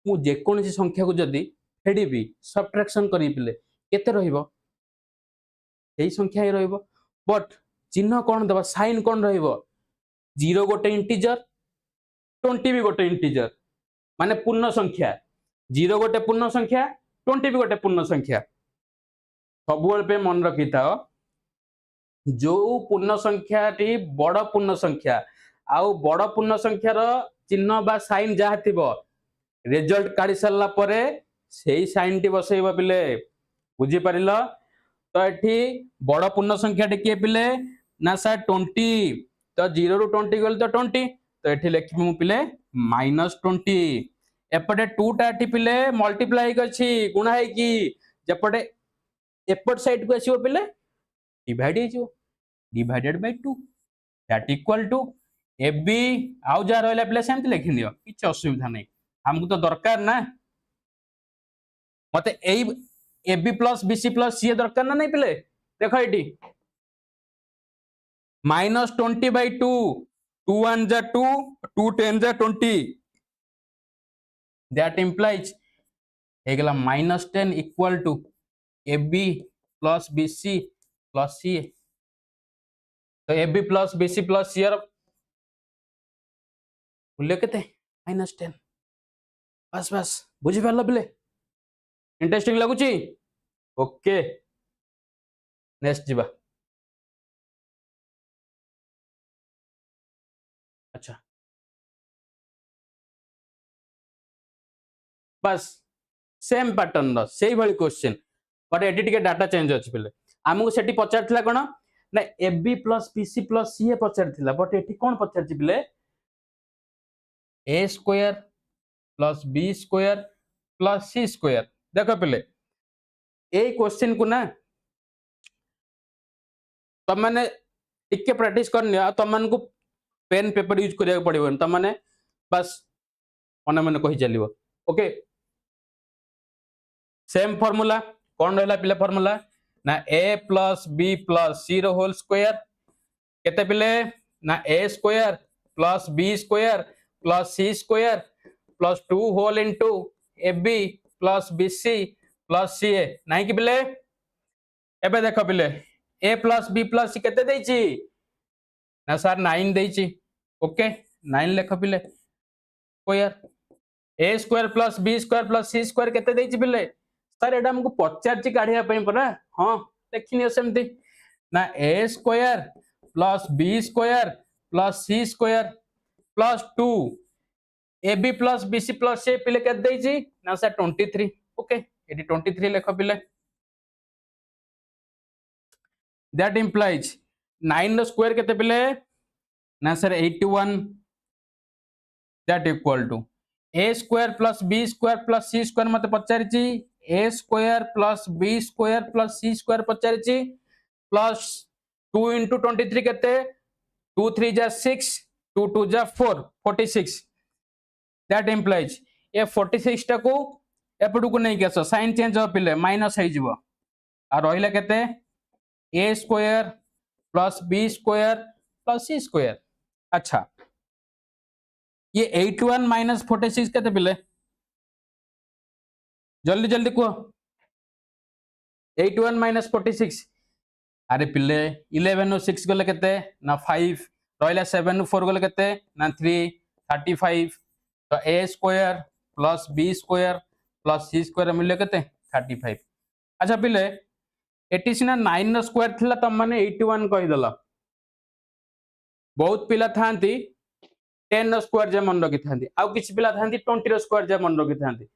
मु जे कोनसी संख्या को जदी फेडीबी सबट्रैक्शन करी पिले केते रहिबो एई संख्या ही रहिबो बट चिन्ह कोन दबा साइन कोन रहिबो 0 गोटे इंटीजर 20 भी गोटे इंटीजर माने पूर्ण संख्या 0 गोटे पूर्ण संख्या 20 भी गोटे पूर्ण संख्या सबुल पे मन रखी था जो पूर्ण संख्या टी बड़ पूर्ण संख्या आउ बड़ पूर्ण संख्यार चिन्ह बा साइन जहा थिबो रिजल्ट काढी सरला परे सेही साइन टी बसैबो पिले बुझी परिलो तो एठी बड़ पूर्ण संख्या टी के पिले ना सर 20 तो 0 रु 20 गल तो 20 तो एठी लिखि मु पिले -20 एपटे 2 टा एठी पिले मल्टीप्लाई गछि गुणा है कि जपटे एपट साइड को आसीबो पिले डिवाइड हे जो divided by 2 that equal to a b आउ जा रहला पिले सेमति लिखि दियो किछ असुविधा नै हमकु तो दरकार ना मते एई A B plus B C plus C दरकार ना नै पिले देखो एटी -20 by 2 2 1 जा 2 2 10 जा 20 that implies हेगला -10 equal to AB plus BC plus CA तो AB plus BC plus CA मूल्य केते -10 बस बस बुझी परला बिले इंटरेस्टिंग लागुची ओके नेक्स्ट जीवा अच्छा बस सेम पैटर्न से भाई क्वेश्चन बट एटी टिके डाटा चेंज अछि पिले हमहु सेठी पचारथिला कोन ना AB plus BC plus CA पचारथिला बट एठी कोन पचारछि पिले A square plus B square plus C square देखो पिले ए क्वेश्चन को ना तम माने टिके प्रैक्टिस करनी तम मन को पेन पेपर यूज करिया पड़िबन तम माने बस मन मन कहि चलिबो ओके सेम फार्मूला कौन रहला पिले फार्मूला ना A plus B plus C रो होल स्क्वायर केते पिले ना A square plus B square plus C square plus 2 whole into A B plus B C plus C A नहीं कि पिले एबे देखो पिले A plus B plus C केते देछि ना सर 9 देछि ओके 9 लेखो पिले square A square plus B square plus C square केते देछि पिले सर एडा हमको पचारची काढिया पई परा हां देखिनियो सेमती ना A square plus B square plus C square plus 2 A B plus B C plus C पिले केते देछि ना सर 23 ओके एडी 23 लेखो पिले दैट इंप्लाइज 9 रो स्क्वायर केते पिले ना sir 81 that equal to A square plus B square plus C square मते पचारची A square plus B square plus C square पचारची प्लस 2 into 23 केते 2 3 जा 6 2 2 जा 4 46 दैट इंप्लाइज ए 46 टा को एपडू को नहीं केसो साइन चेंज हो पिले माइनस हो जिवो आ रहिला केते a square plus B square plus C square अच्छा ये 81 माइनस 46 केते पिले जल्दी जल्दी को 81 minus 46 अरे पिले 11 नु 6 गले केते ना 5 रहला 7 नु 4 गले केते ना 3 35 तो a square plus b square plus c square मिले केते 35 अच्छा पिले एटी सिना 9 नो स्क्वायर थिला तम माने 81 कहि दला बहुत पिला थांती 10 नो स्क्वायर जे मन रखि थांती आ किछ पिला थांती 20 रो स्क्वायर जे मन रखि थांती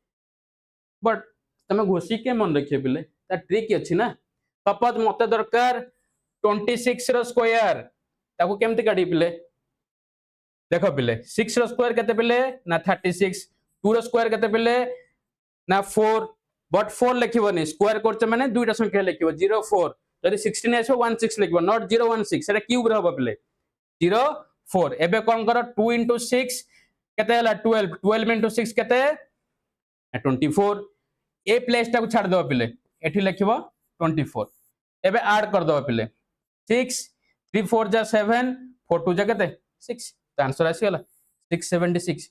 बट तमे घोषी के मन रखिए पिले ता ट्रिक अछि ना सपोज मते दरकार 26 रो स्क्वायर ताको केमति काढी पिले देखो पिले 6 रो स्क्वायर केते पिले ना 36 2 रो स्क्वायर केते पिले ना 4 बट 4 लिखिबोनी स्क्वायर करछ माने दुईटा संख्या लिखिबो 0 4 जदि 16 आछो 16 लिखिबो नॉट 016 सेटा क्यूब रहबो पिले 0 4 एबे कोन करो 2 into 6 केते हला 12 12 into 6 केते 24 ए प्लेस टा को छाड़ दो पिले एठी लिखिबो 24 एबे ऐड कर दो पिले 6 3 4 जा 7 4 2 जा केते 6 तो आंसर आसी गला 676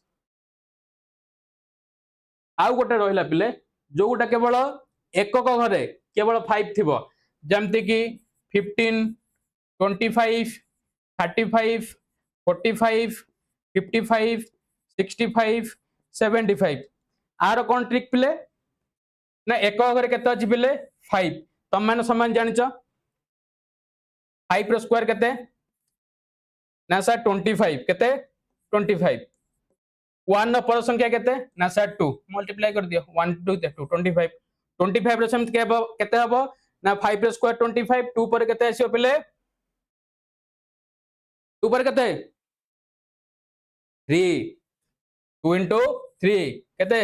आउ गोटे रहिला पिले जो गोटा केवल एकक घरे केवल 5 थिबो जेमति कि 15 25 35 45 55 65 75 आरो कोन ट्रिक पिले ना एक घरे केते अछि पिले 5 तम माने समान जानिचो 5 रो स्क्वायर केते ना सर 25 केते 25 1 नो पर संख्या केते ना सर 2 मल्टीप्लाई कर दियो 1 2 2 25 25 रो सम केते हबो ना 5 रो स्क्वायर 25 2 पर केते आसीओ पिले 2 पर केते 3 2 into 3 केते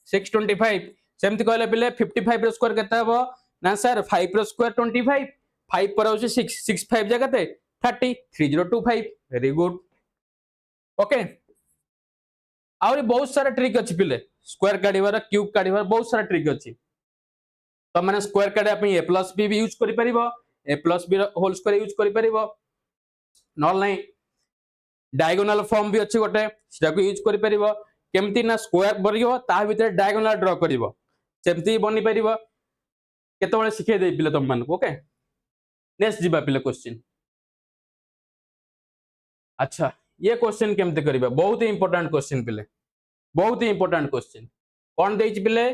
625 सेमति कहले पिले 55 रो स्क्वायर केते हबो ना सर 5 रो स्क्वायर 25 5 पर होची 6 6 5 जा केते 30 3025 वेरी गुड ओके आउरी बहुत सारा ट्रिक अछि पिले स्क्वायर काढिबार क्यूब काढिबार बहुत सारा ट्रिक अछि तो माने स्क्वायर काढे अपन a plus b भी यूज करि परिबो a plus b whole square use करि परिबो नॉल नाही डायगोनल फॉर्म भी अछि गोटे सेटा को यूज करि परिबो केमति ना स्क्वायर बरियो ता भीतर डायगोनल ड्रा करिवो सेमति बनि परिबो केतबळे सिखे देइ पिले तम मान ओके नेक्स्ट जिबा पिले क्वेश्चन अच्छा ये क्वेश्चन केमते करिबा बहुत ही इंपोर्टेंट क्वेश्चन पिले बहुत ही इंपोर्टेंट क्वेश्चन कोन देइछ पिले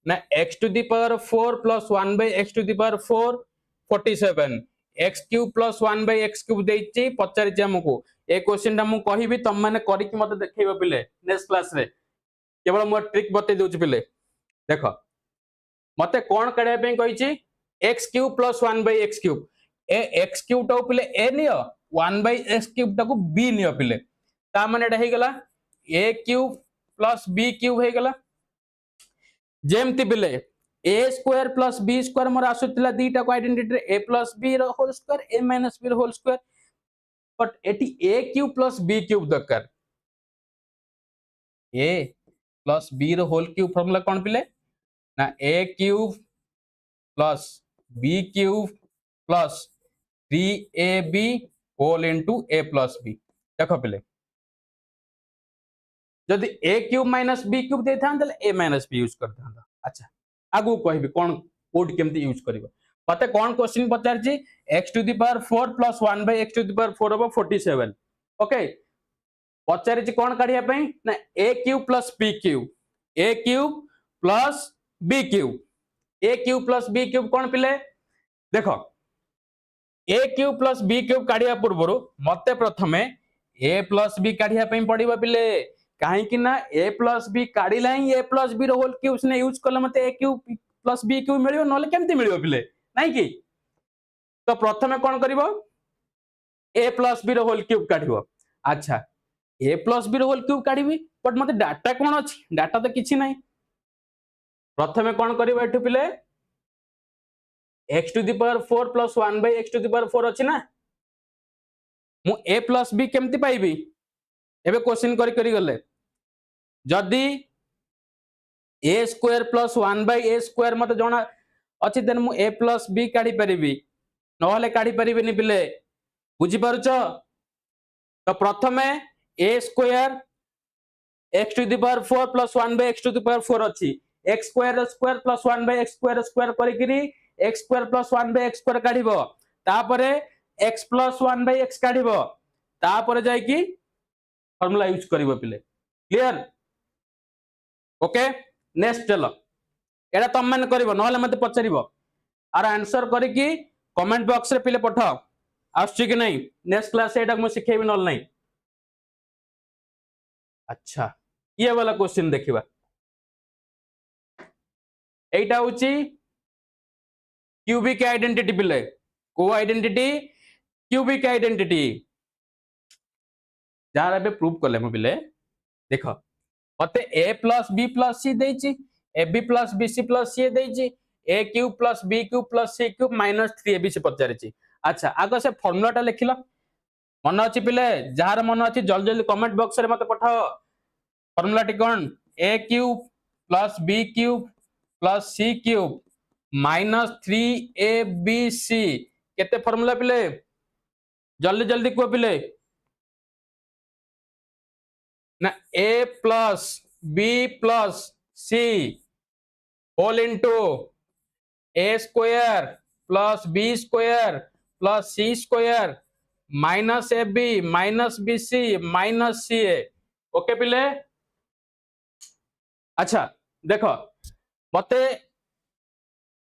ना x to the power 4 plus 1 by x to the power 4 47 x cube plus 1 by x cube देइछि पचारि जे हमकु ए क्वेश्चन ता मु कहिबी तम माने करि कि मते देखैबो पिले नेक्स्ट क्लास रे केवल मो ट्रिक बते दोछ पिले देखो मते कोन काढे पे कहिछि x cube plus 1 by x cube A x cube टा पिले a नियो 1 by x cube टा को b नियो पिले ता माने एटा हे गला a cube plus b cube हे गला जेमति पिले a square plus b square मोर आसुतला दीटा को आइडेंटिटी a प्लस b रो whole square a minus b रो होल स्क्वायर बट एटी a cube plus b cube दरकार a प्लस b रो होल क्यूब फार्मूला कोन पिले ना a cube plus b cube plus 3ab whole into a plus b देखो पिले जदि a cube minus b cube दे थान तले a माइनस b यूज कर थान अच्छा आगु कहबी कोन कोड केमति यूज करबो पते कोन क्वेश्चन पचार छी x to the power 4 plus 1 by x to the power 4 अब 47 ओके पचार छी कोन काढिया पई ना a cube plus b cube a cube plus b cube a cube plus b cube कोन पिले देखो a cube plus b cube काढिया पूर्वरु मते प्रथमे a प्लस b काढिया पई पडिबो पिले काहे कि ना a प्लस b काढिला ही a प्लस b रो होल क्यूब ने यूज करला मते a cube plus b cube मिलियो नले केमति मिलियो पिले नाही कि तो प्रथमे कोन करिवो a प्लस b रो होल क्यूब काढिवो अच्छा a प्लस b रो होल क्यूब काढिबी बट मते डाटा कोन अछि डाटा तो किछि नाही प्रथमे कोन करिवो एठु पिले x to the power 4 plus 1 by x to the power 4 अछि ना मु a प्लस b केमति पाइबी एबे क्वेश्चन करि गले जदी a square plus 1 by a square मते जणा अछि देन मु a प्लस b काढी परिबी नहले काढी परिबी नि पिले बुझी पारुचो तो प्रथमे a square x to the power 4 plus 1 by x to the power 4 अछि x square plus 1 by x square करिकरी x square plus 1 by x square काढिबो तापरे x प्लस 1 बाय x काढिबो तापरे जाय कि फार्मूला यूज करिवो पिले क्लियर ओके नेक्स्ट चलो एडा तुम माने करिवो नहले मते पचारिबो आर आंसर करी कि कमेंट बॉक्स रे पिले पठाओ आछी कि नहीं नेक्स्ट क्लास एटा मु सिखेबी नहले नहीं अच्छा ये वाला क्वेश्चन देखिबा एटा होची क्यूबिक आइडेंटिटी पिले को आइडेंटिटी क्यूबिक आइडेंटिटी जार बे प्रूव करले म पिले देखो मते a + b + c देछि ab + bc + c देछि a cube + b cube + c cube - 3ab से पचारिछि अच्छा आगो से फार्मूलाटा लिखिलो मन अछि पिले जार मन अछि जल्दी जल्दी कमेंट बॉक्स रे मते पठाओ फार्मूला टी कोन a cube + b cube + c cube - 3abc केते फार्मूला पिले जल्दी जल्दी को पिले ना a + b + c whole into a square + b square + c square -ab - bc - ca okay पिले अच्छा देखो मते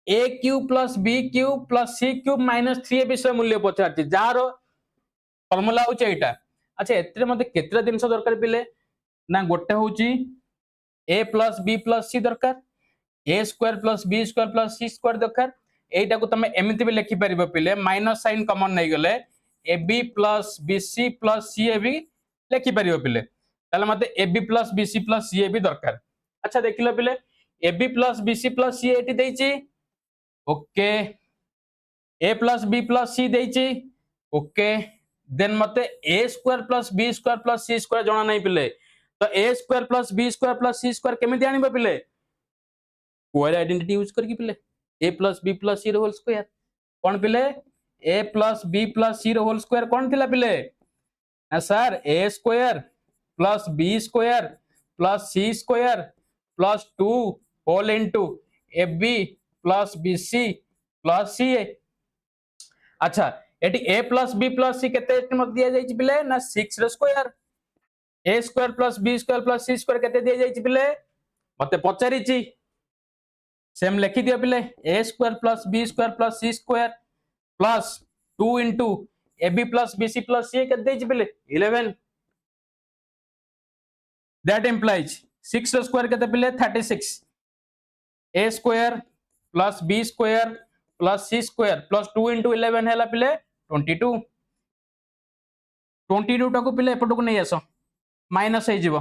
a cube + b cube + c cube - 3ab से मूल्य पचारछि जार फार्मूला होचे एटा अच्छा एतरे मते केतरा दिनस दरकार पिले ना गोटे होची a + b + c दरकार a square + b square + c square दरकार एटा को तमे एमिति भी लिखि परिबो पिले माइनस साइन कॉमन नै गले ab + bc + ca भी लिखि परिबो पिले ताले मते ab + bc + ca भी दरकार अच्छा देखिलो पिले ab + bc + ca एटी देछि ओके a + b + c देछि ओके देन मते a square + b square + c square जणा नै पिले तो a square + b square + c square केमिति आनिबो पिले स्क्वायर आइडेंटिटी यूज करके पिले a + b + c रो होल स्क्वायर कोन पिले a + b + c रो होल स्क्वायर कोन थिला पिले ना sir a square + b square + c square + 2 whole into ab + bc + ca अच्छा एटी a + b + c केते मत दिया जाई पिले ना 6 रो square a square + b square + c square केते दिया जाई पिले मते पचारिछि सेम लिखि दियो पिले a square + b square + c square + 2 into ab + bc + ca केते देछि पिले 11 दैट इंप्लाइज 6 रो स्क्वायर केते पिले 36 a square + b square + c square + 2 into 11 हैला पिले 22 22 टाको पिले एपटको नै आसो माइनस हे जिवो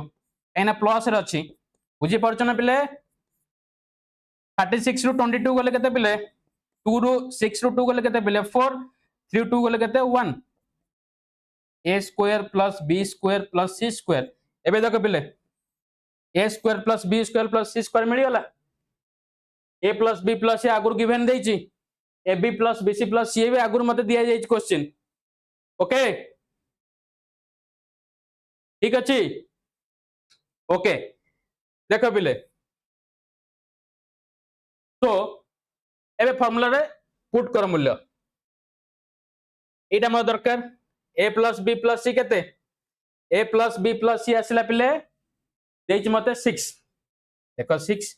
एना प्लस रे अछि बुझी परछ ना पिले 36 रु 22 गले केते पिले 2 रु 6 रु 2 गले केते पिले 4 3 2 गले केते 1 a square + b square + c square एबे देखो पिले a square + b square + c square मिली गला a + b + c आगुर गिवन देछि ab + bc + ca भी आगुर मते दिया जाई क्वेश्चन ओके ठीक अछि ओके देखो पिले तो एबे फार्मूला रे पुट कर मूल्य एटा म दरकार a + b + c केते a + b + c आसिला पिले देछि मते 6 देखो 6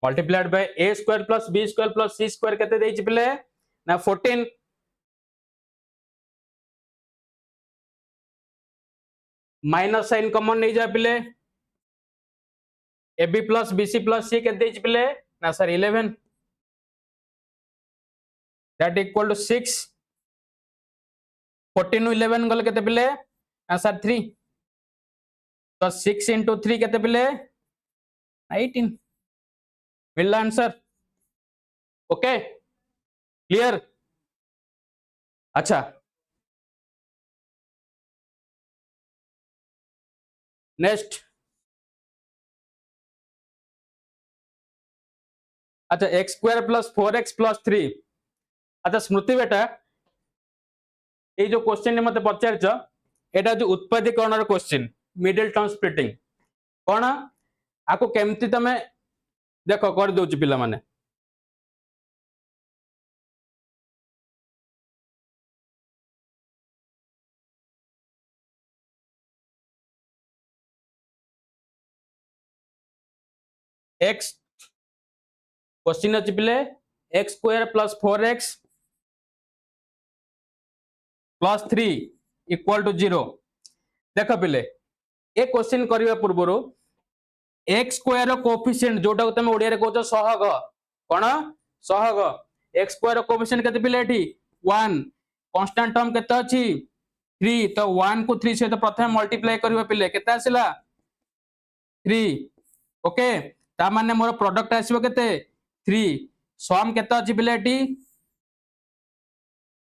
multiplied by a square + b square + c square केते देछि पिले ना 14 माइनस साइन कॉमन नै जा पिले ab + bc + c केते देछि पिले ना सर 11 दैट इक्वल टू 6 14 नु 11 गले केते पिले ना सर 3 तो 6 * 3 केते पिले 18 मिलला आंसर ओके क्लियर अच्छा नेक्स्ट अच्छा x स्क्वायर + 4x + 3 अच्छा स्मृति बेटा ये जो क्वेश्चन मते पचारछ एटा जो उत्पादीकरण रो क्वेश्चन मिडिल टर्म स्प्लिटिंग कोन आको केमती तमे देखो कर दोछ पिला माने x क्वेश्चन अच्छी पिले x square plus 4x plus 3 equal to 0 देख पिले ए क्वेश्चन करने पूर्व x स्क्वायर कोफिशिएंट जोटा तुम ओडिया रे कहछ सहग कोन सहग x स्क्वायर कोफिशिएंट केते पिले एठी 1 कांस्टेंट टर्म केते अछि 3 तो 1 को 3 सहित प्रथम मल्टीप्लाई करबा पिले केते आसिला 3 ओके ता माने मोर प्रोडक्ट आसीबो केते 3 सम केते अछि पिले एठी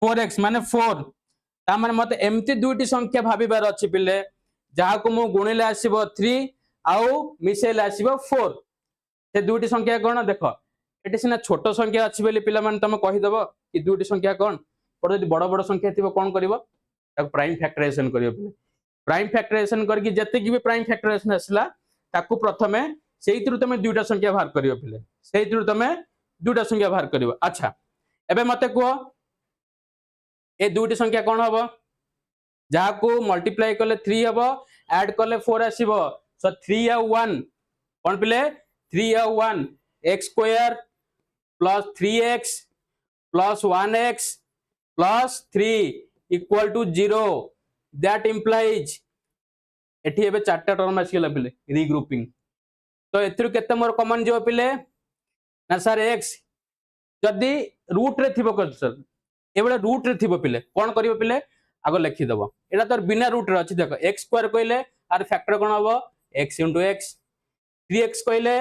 4x माने 4 ता माने मते एम्ति दुईटी संख्या भाबिबार अछि पिले जहा को मु गुणिले आसीबो 3 आउ मिसेले आसीबो 4 से दुईटी संख्या कोन देखो एटी सिना छोट संख्या अछि बेली पिला माने तमे कहि दबो कि दुईटी संख्या कोन पर यदि बड़ बड़ संख्या थिबो कोन करिवो ताको प्राइम फैक्टराइजेशन करिवो पिले प्राइम फैक्टराइजेशन करके जते कि भी प्राइम फैक्टराइजेशन आसला ताको प्रथमे सेहितरु तमे दुईटा संख्या बाहर करिवो पिले सेहितरु तमे दुईटा संख्या बाहर करिवो अच्छा एबे मते को ए दुईटी संख्या कोन हबो जहा को मल्टीप्लाई करले 3 हबो ऐड करले 4 आसीबो सो 3 आ 1 कोन पिले 3 आ 1 x square plus 3x plus 1x plus 3 equal to 0 that implies एठी एबे चारटा टर्म आसीला पिले रीग्रुपिंग तो एथरु केते मोर कॉमन जो पिले ना सर x जदी रूट रे थिबो सर एबे रूट रे थिबो पिले कोन करिवो पिले आगो लिखि दबो एटा तो बिना रूट रे अछि देखो x स्क्वायर कहले आर फैक्टर कोन हबो x x 3x कहले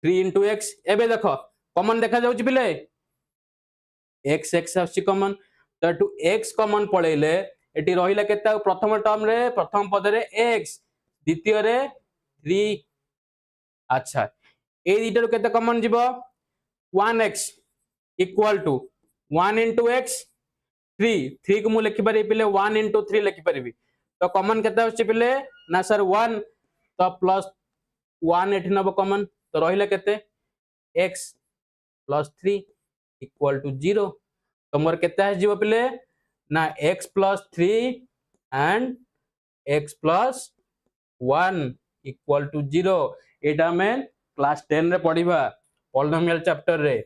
3 x एबे देखो कॉमन देखा जाउची पिले x x आछि कॉमन तो टू x कॉमन पळेले एटी रहिला केता प्रथम टर्म रे प्रथम पद रे x द्वितीय रे 3 अच्छा ए दिटर केते कॉमन जीवो 1x इक्वल टू 1 x 3 को मु लिखि पारि पिले 1 3 लिखि पारिबी तो कॉमन केते आछि पिले ना सर 1 तो प्लस 1 एठी नबो कॉमन तो रहिला केते x प्लस 3 इक्वल टू 0 तो मोर केते आछि जीवो पिले ना x plus 3 and x plus 1 equal to 0 एटा में क्लास 10 रे पढिबा पॉलिनोमियल चैप्टर रे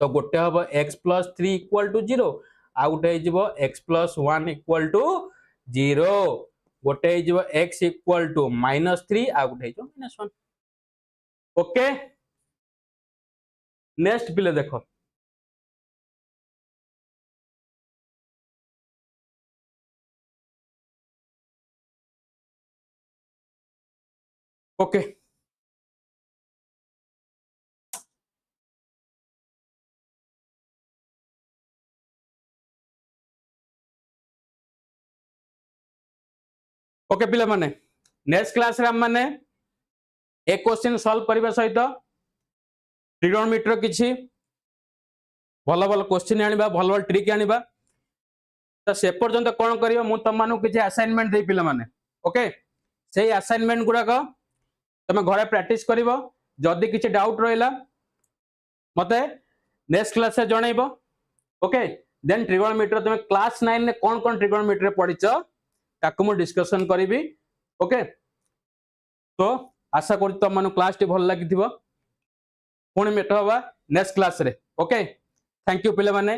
तो गोटे हबो x प्लस 3 इक्वल टू 0 आ गोटे हिजबो x प्लस 1 इक्वल टू 0 गोटे हिजबो x इक्वल टू -3 आ गोटे हिजबो -1 ओके नेक्स्ट पिले देखो ओके ओके पिला माने नेक्स्ट क्लास रे हम माने एक क्वेश्चन सॉल्व करबा सहित ट्रिगोनोमेट्री किछि भल भल क्वेश्चन आनिबा भल भल ट्रिक आनिबा तो से पर्यंत कोन करियो मु तम मानु किछि असाइनमेंट देई पिला माने ओके सेही असाइनमेंट गुडा को तमे घरे प्रैक्टिस करिवो जदी किछि डाउट रहिला मते नेक्स्ट क्लास से जणाइबो ओके देन ट्रिगोनोमेट्री तमे क्लास 9 ने कोन कोन ट्रिगोनोमेट्री पढिचो ताकू मु डिस्कशन करिवि ओके तो आशा करू तम मानु क्लास टी भल लागिथिबो पुणी मेट हवा नेक्स्ट क्लास रे ओके थैंक यू पिले माने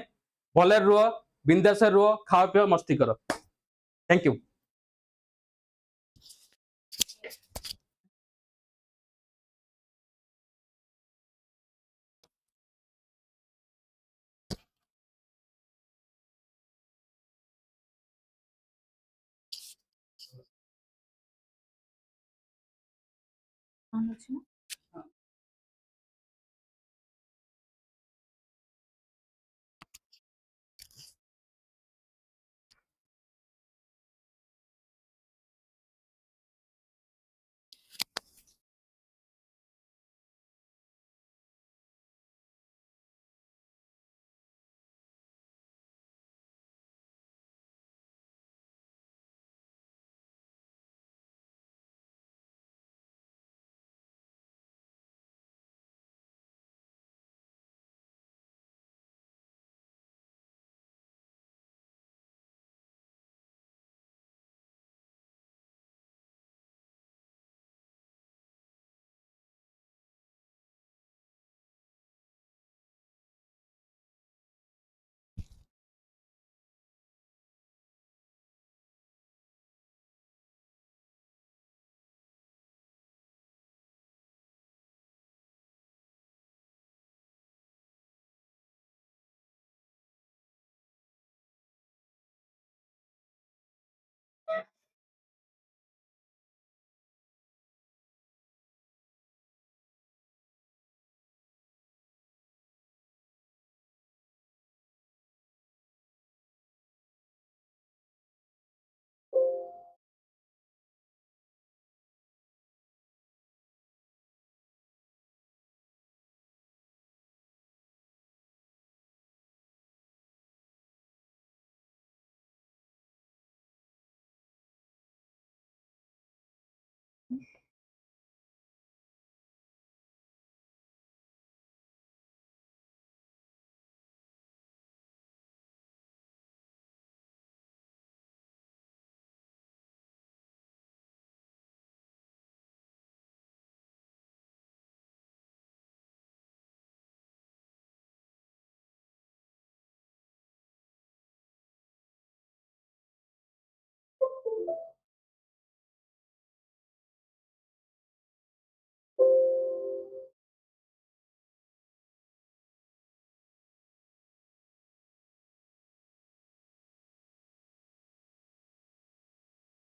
भले रुओ बिंदास रुओ खाओ पियो मस्ती करो thank you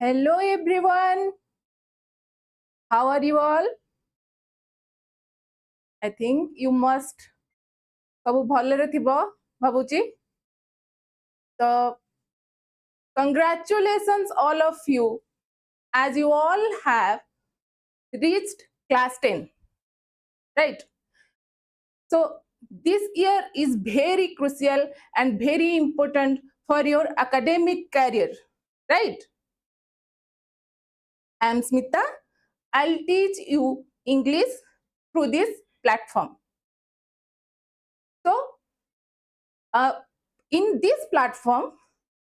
Hello everyone. How are you all? I think you must सब भलरे थिबो भाबुची. So congratulations all of you as you all have reached class 10. Right? So this year is very crucial and very important for your academic career. Right? I am Smita. I'll teach you English through this platform. So in this platform,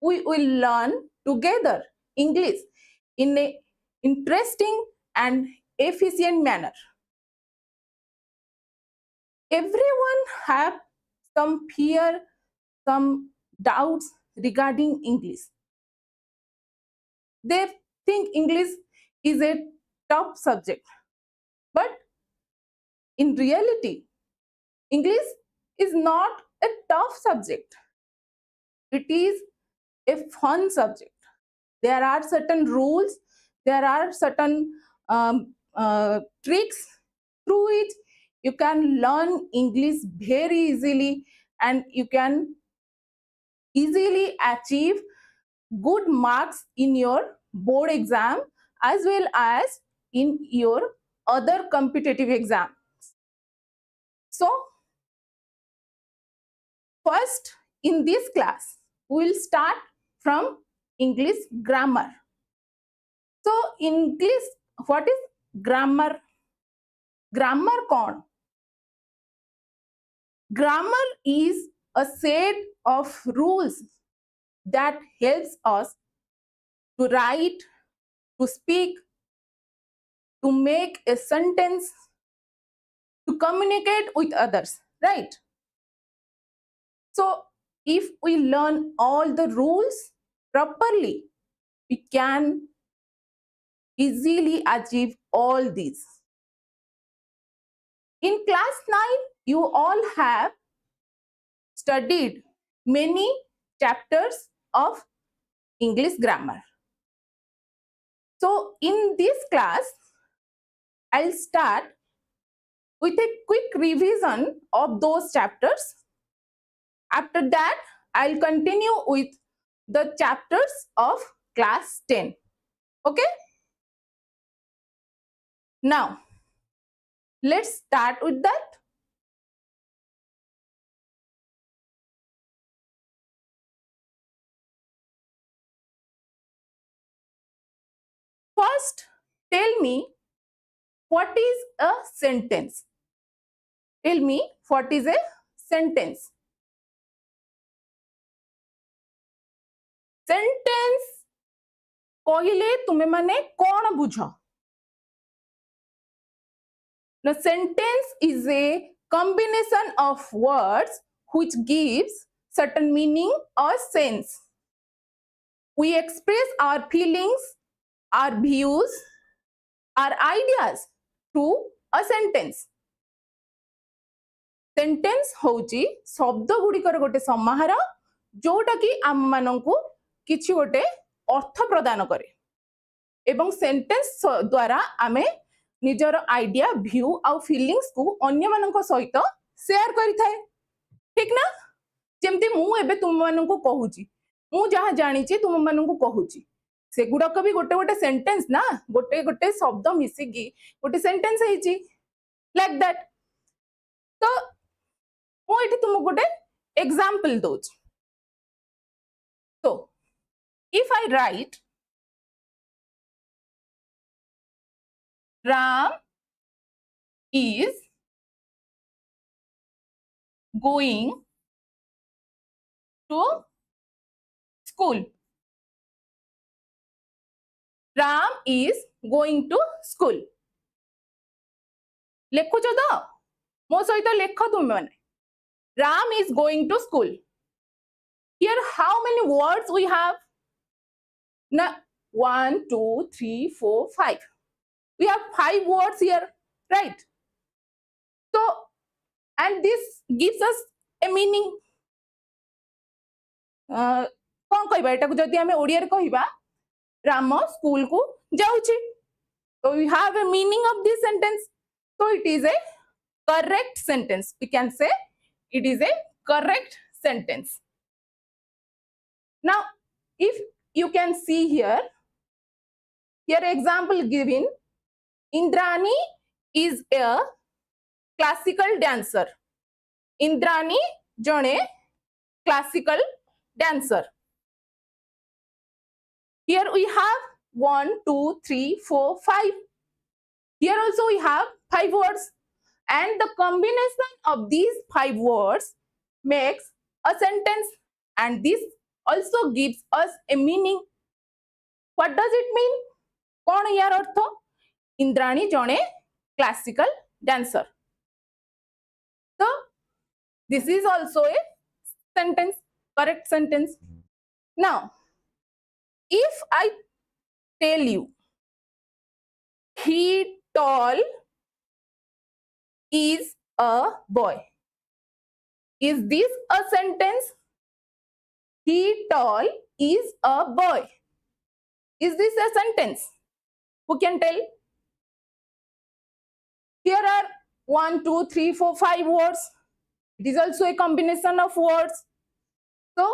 we will learn together English in an interesting and efficient manner. Everyone have some fear, some doubts regarding English. They think English is a tough subject, but in reality, English is not a tough subject. It is a fun subject. There are certain rules, there are certain tricks through which you can learn English very easily, and you can easily achieve good marks in your board exam as well as in your other competitive exams. So first, in this class, we will start from English grammar. So English, what is grammar? Grammar कौन? Grammar is a set of rules that helps us to write, to speak, to make a sentence, to communicate with others, right? So if we learn all the rules properly, we can easily achieve all these. In class 9, you all have studied many chapters of English grammar. So in this class, I'll start with a quick revision of those chapters. After that, I'll continue with the chapters of class 10. Okay? Now, let's start with that. First, tell me what is a sentence. Tell me what is a sentence. Sentence कहले तुमे माने कौन बुझ? The sentence is a combination of words which gives certain meaning or sense. We express our feelings, our views, our ideas through a sentence. Sentence होची शब्द गुड़िकर गोटे समाहार जोटा कि आम मानंकु किछि गोटे अर्थ प्रदान करे एवं सेंटेंस द्वारा आमे निजर आइडिया व्यू आउ फीलिंग्स को अन्य मानक सहित शेयर करि थाए ठीक ना जेमती मु एबे तुम मानंकु कहूची मु जहा जानी छि तुम मानंकु कहूची से गुडक भी गोटे गोटे सेंटेंस ना गोटे गोटे शब्द मिसिकी गोटे सेंटेंस हेची लाइक दैट तो मु एठी तुम गोटे एग्जांपल दोच तो if I write Ram is going to school. Ram is going to school. लेखुच तो मो सहित लेख तुम माने Ram is going to school. Here how many words we have? Na 1, 2, 3, 4, 5. We have 5 words here, right? So, and this gives us a meaning. कौन कहबा एटा को जदि हमें ओडिया रे कहबा राम स्कूल को जाउची. So we have a meaning of this sentence. So it is a correct sentence. We can say it is a correct sentence. Now, if you can see here example given, Indrani is a classical dancer. Indrani jane classical dancer. Here we have 1, 2, 3, 4, 5. Here also we have 5 words. And the combination of these 5 words makes a sentence. And this also gives us a meaning. What does it mean? कौन यार अर्थ? इंद्राणी जने classical dancer. So this is also a sentence, correct sentence. Now, if I tell you he tall is a boy, is this a sentence? He tall is a boy. Is this a sentence? Who can tell? Here are 1, 2, 3, 4, 5 words. It is also a combination of words. So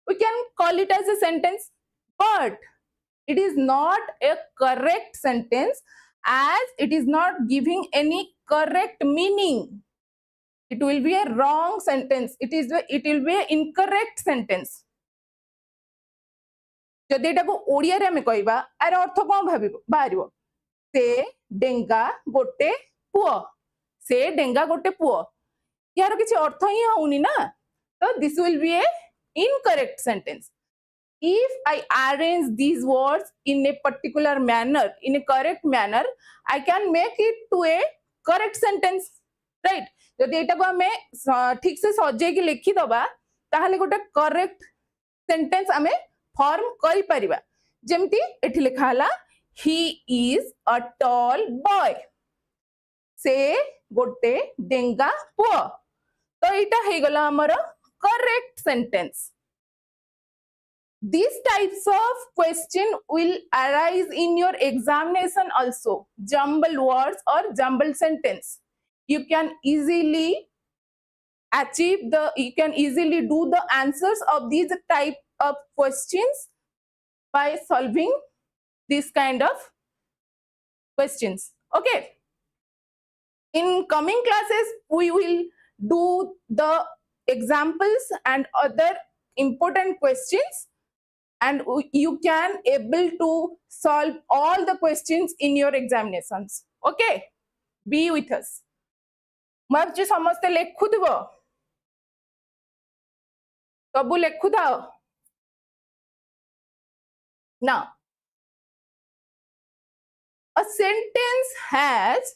we can call it as a sentence, but it is not a correct sentence as it is not giving any correct meaning. It will be a wrong sentence. It will be an incorrect sentence. जदि एटा को ओडिया रे हमें कहबा are अर्थ कोन बाहरिबो से डेंगा गोटे पुओ से डेंगा गोटे पुओ यार किछि अर्थ ही होउनी ना तो this will be A incorrect sentence if I arrange these words in a particular manner in a correct manner I can make it to a correct sentence right जदि एटा को हमें ठीक से सजे के लिखि दबा ताहाले गोटे करेक्ट सेंटेंस हमें फॉर्म करि परिबा जेमति एठी लिखा हला he is a tall boy से गोटे डेंगा पुओ तो एटा हे गला हमर correct sentence. These types of question will arise in your examination also, jumbled words or jumbled sentence. You can easily do the answers of these type of questions by solving this kind of questions. Okay. In coming classes, we will do the examples and other important questions and you can able to solve all the questions in your examinations. Okay. Be with us. मैं समस्ते लेखु दिबो सबु लेखु दाओ. Now, a sentence has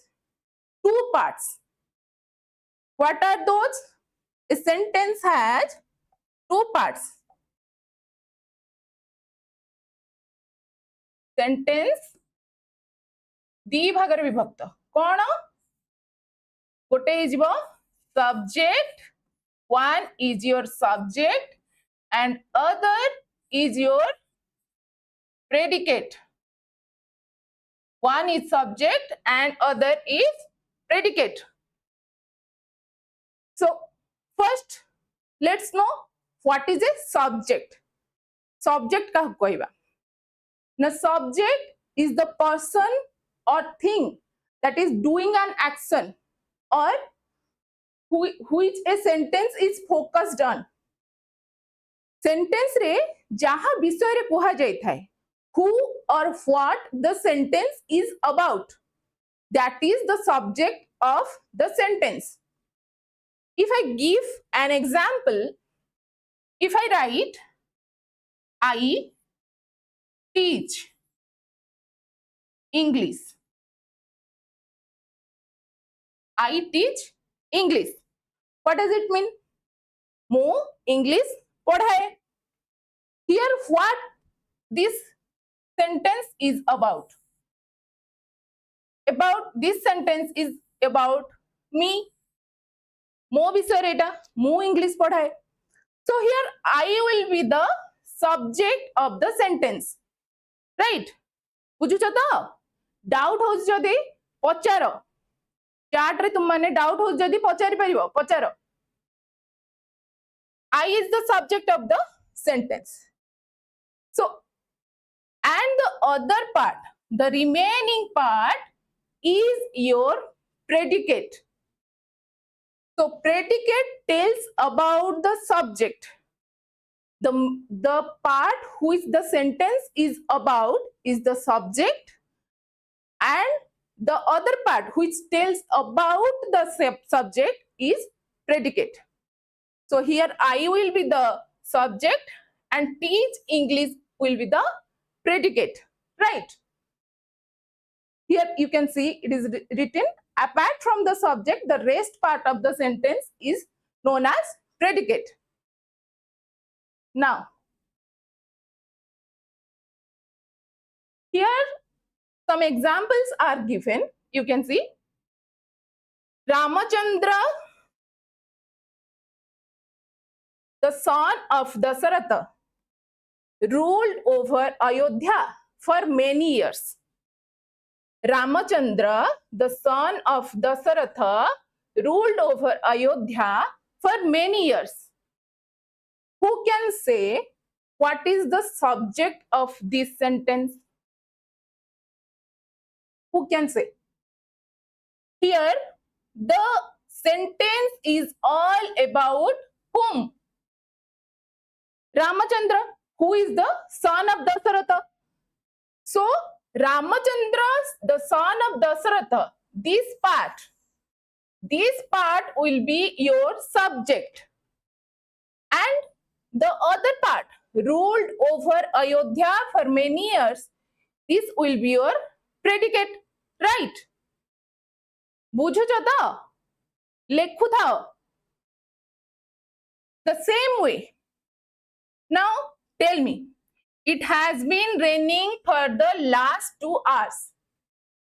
2 parts. What are those? A sentence has 2 parts. Sentence दी भागर विभक्त कौन गोटे इजिबो subject, one is your subject and other is your predicate. One is subject and other is predicate. So first let's know what is a subject. Subject का कहबा. Now subject is the person or thing that is doing an action or which a sentence is focused on. Sentence रे जहाँ विषय रे कुहा जाय थाए who or what the sentence is about, that is the subject of the sentence. If I give an example, if I write I teach English. I teach English. What does it mean? Mo English padhaye. Here what this sentence is about. This sentence is about me. Mo bisay reta. Mo English padhaye. So here I will be the subject of the sentence. Right बुझुछ तो doubt हो जदी पचार chart रे तुम माने doubt हो जदी पचारि परिबो पचार I is the subject of the sentence. So and the other part, the remaining part is your predicate. So predicate tells about the subject. The part which the sentence is about is the subject, and the other part which tells about the subject is predicate. So here I will be the subject and teach English will be the predicate, right? Here you can see it is written apart from the subject, the rest part of the sentence is known as predicate. Now, here some examples are given. You can see Ramachandra, the son of Dasaratha, ruled over Ayodhya for many years. Ramachandra, the son of Dasaratha, ruled over Ayodhya for many years. Who can say what is the subject of this sentence? Who can say? Here, the sentence is all about whom? Ramachandra, who is the son of Dasaratha. So, Ramachandra, the son of Dasaratha, this part will be your subject. And the other part, ruled over Ayodhya for many years, this will be your predicate, right? बुझुछ तो लेखु थाओ the same way. Now tell me, it has been raining for the last 2 hours.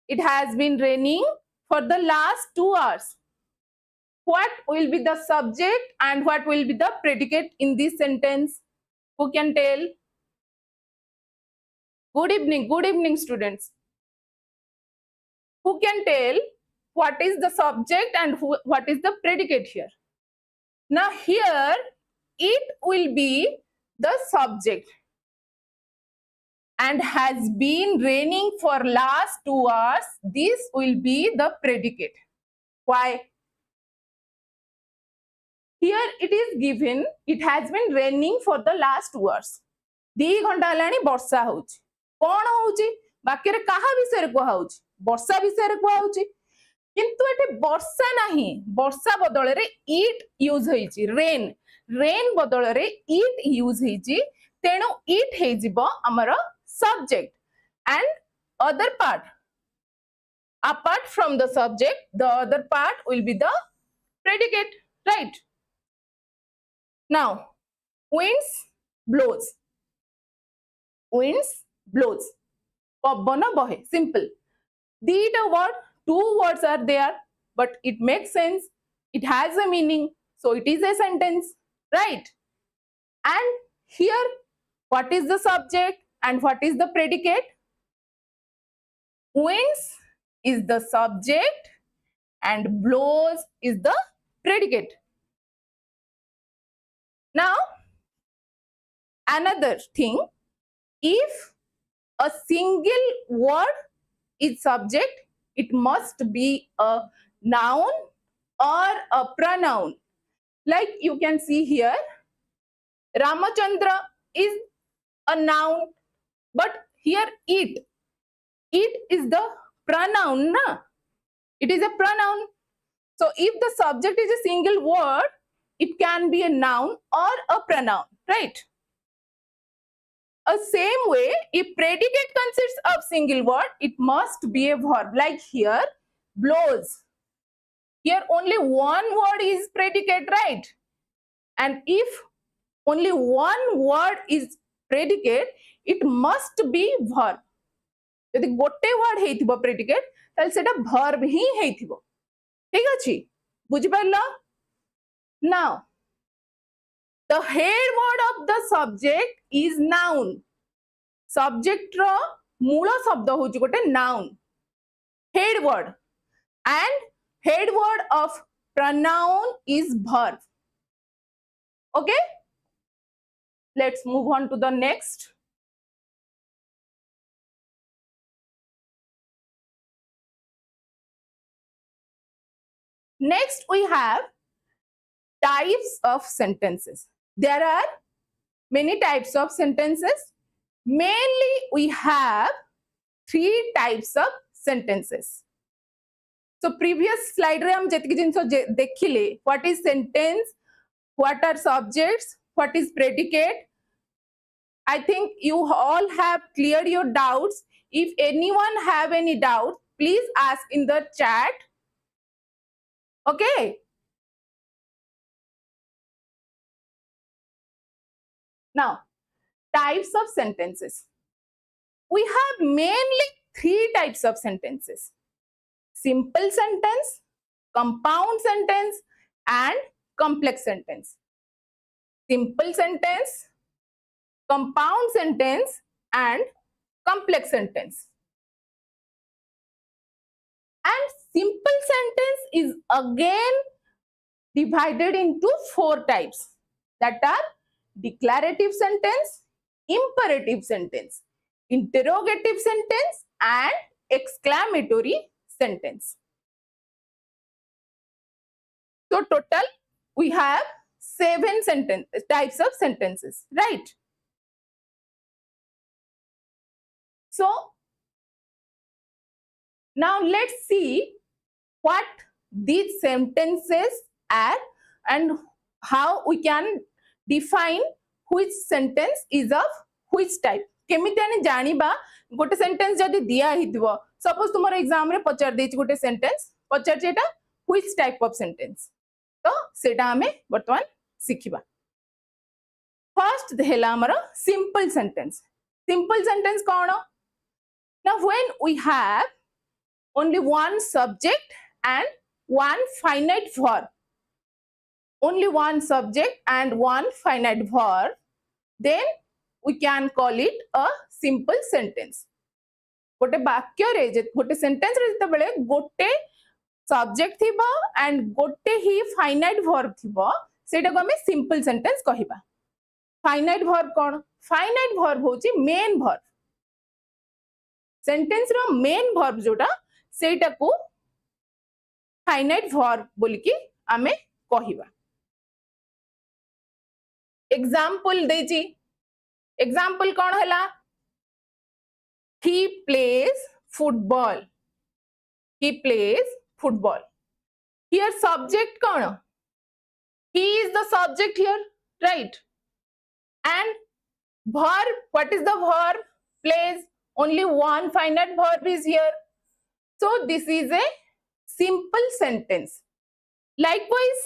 It has been raining for the last 2 hours. What will be the subject and what will be the predicate in this sentence? Who can tell? Good evening students. Who can tell what is the subject and what is the predicate here? Now here it will be the subject and has been raining for last 2 hours. This will be the predicate. Why? Here it is given, it has been raining for the last 2 hours. 2 घंटा लानी वर्षा होउची. कोन होउची? बाकी रे कहा विषय रे कोहा होउची? वर्षा विषय रे कोहा होउची. किंतु एटे वर्षा नाही, वर्षा बदल रे इट यूज होईची. रेन बदल रे इट यूज होईची. तेणु इट हे जिवो हमर subject, and other part apart from the subject, the other part will be the predicate, right? Now winds blows, पवन बहे, simple. Two words are there, but it makes sense, it has a meaning, so it is a sentence, right? And here what is the subject and what is the predicate? Winds is the subject and blows is the predicate. Now another thing, if a single word is subject, it must be a noun or a pronoun. Like you can see here, Ramachandra is a noun, but here it is the pronoun, na? It is a pronoun. So if the subject is a single word, it can be a noun or a pronoun, right? A same way, if predicate consists of single word, it must be a verb. Like here, blows. Here only one word is predicate, right? And if only one word is predicate, it must be verb. यदि गोटे word हेइथिबो predicate, ताले सेटा verb ही हेइथिबो. ठीक अछि? बुझि परला? Now, the head word of the subject is noun. Subject रो मूल शब्द होची गोटे noun head word and head word of pronoun is verb. Okay, let's move on to the next. Next we have types of sentences. There are many types of sentences. Mainly we have 3 types of sentences. So previous slide रे हम जितकी जिनसो देखिले what is sentence, what are subjects, what is predicate. I think you all have cleared your doubts. If anyone have any doubt, please ask in the chat. Okay. Now, types of sentences. We have mainly 3 types of sentences. Simple sentence, compound sentence, and complex sentence. Simple sentence, compound sentence, and complex sentence. And simple sentence is again divided into 4 types, that are declarative sentence, imperative sentence, interrogative sentence, and exclamatory sentence. So total we have 7 types of sentences, right? So now let's see what these sentences are and how we can define which sentence is of which type. केमिति आने जानिबा गोटे sentence जदि दिया हितबो suppose तुमर exam रे पचार देछि गोटे सेंटेंस पचार जेटा which type of sentence तो सेटा हमें वर्तमान सिखिबा. फर्स्ट हेला हमर simple sentence. Simple sentence cone? Now when we have only one subject and one finite verb, only one subject and one finite verb, then we can call it a simple sentence. गोटे वाक्य रे गोटे sentence रे जते बेले गोटे subject थिबो and गोटे ही फाइनाइट वर्ब थिबो सेटा को हमें सिंपल सेंटेंस कहिबा. फाइनाइट वर्ब कोन? फाइनाइट वर्ब होची मेन वर्ब. सेंटेंस रो मेन वर्ब जोटा सेटा को फाइनाइट वर्ब बोली कि हमें कहिबा. एग्जांपल देची. एग्जांपल कौन हला? He plays football. He plays football. Here subject कौन? He is the subject here, right? And verb, what is the verb? Plays. Only one finite verb is here. So this is a simple sentence. Likewise,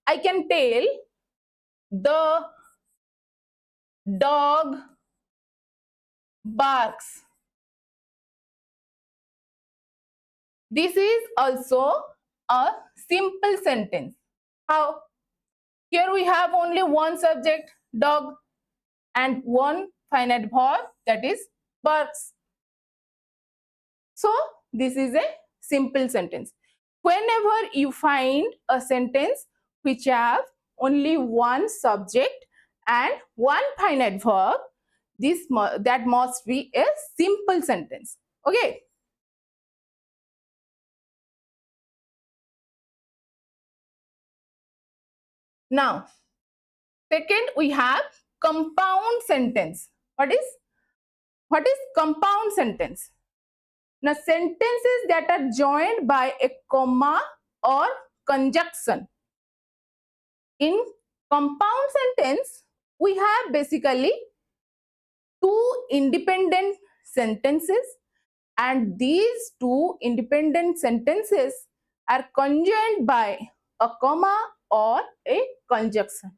I can tell the dog barks. This is also a simple sentence. How? Here we have only one subject, dog, and one finite verb, that is barks. So this is a simple sentence. Whenever you find a sentence which have only one subject and one finite verb, that must be a simple sentence. Okay. Now, second we have compound sentence. What is compound sentence? Now, sentences that are joined by a comma or conjunction. In compound sentence, we have basically 2 independent sentences, and these 2 independent sentences are conjoined by a comma or a conjunction.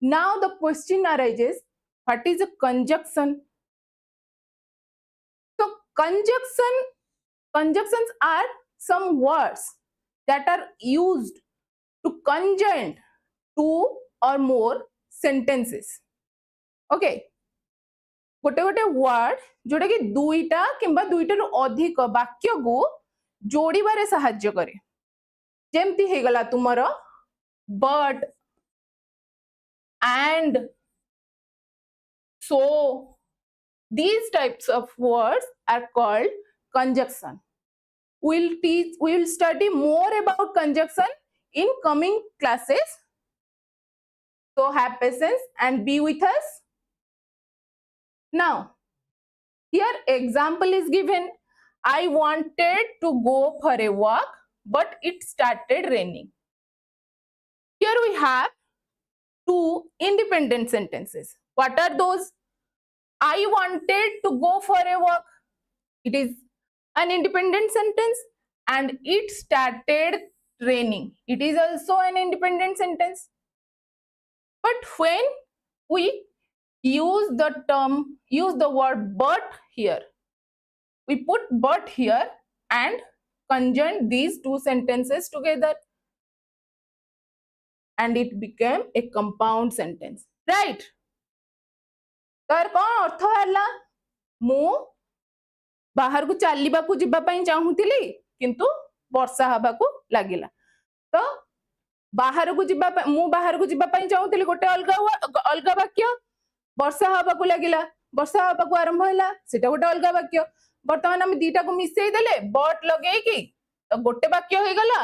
Now the question arises, what is a conjunction? So conjunctions are some words that are used to conjoin 2 or more sentences. Okay. गोटे गोटे word जोटा कि दुईटा किंबा दुईटा अधिक वाक्य को जोड़िबारे साहाय्य करे जेमती हे गला तुमरो but and so these types of words are called conjunction. We'll study more about conjunction in coming classes, so have patience and be with us. Now here example is given. I wanted to go for a walk but it started raining. Here we have two independent sentences. What are those? I wanted to go for a walk. It is an independent sentence. And it started raining. It is also an independent sentence. But when we use the word but here, we put but here and conjunct these two sentences together. And it became a compound sentence, right? तार कौन अर्थ हला मु बाहर को चलवा को जिबा पई चाहूतिली किंतु वर्षा हबा को लागिला तो बाहर को जिबा मु बाहर को जिबा पई चाहूतिली गोटे अलगा वाक्य वर्षा हबा को लागिला वर्षा हबा को आरंभ होला सेटा गोटे अलगा वाक्य वर्तमान हम दीटा को मिसई देले बट लगेई की तो गोटे वाक्य होई गला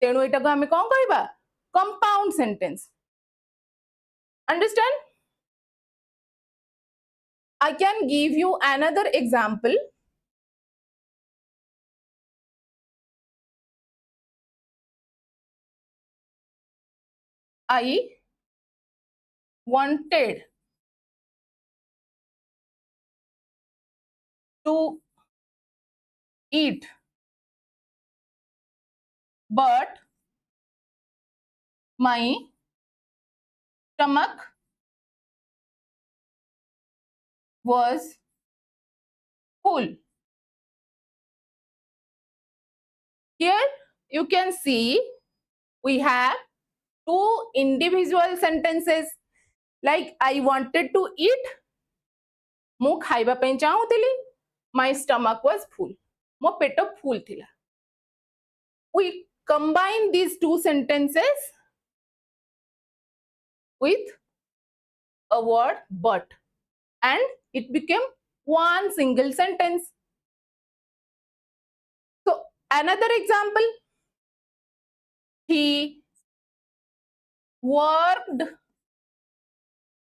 तेणु एटा को हम कोन कहबा compound sentence. Understand? I can give you another example. I wanted to eat but my stomach was full. Here you can see we have two individual sentences like I wanted to eat मु खाइबा पई चाहूतिली my stomach was full मो पेट full थिला. We combine these two sentences with a word but and it became one single sentence. So another example, he worked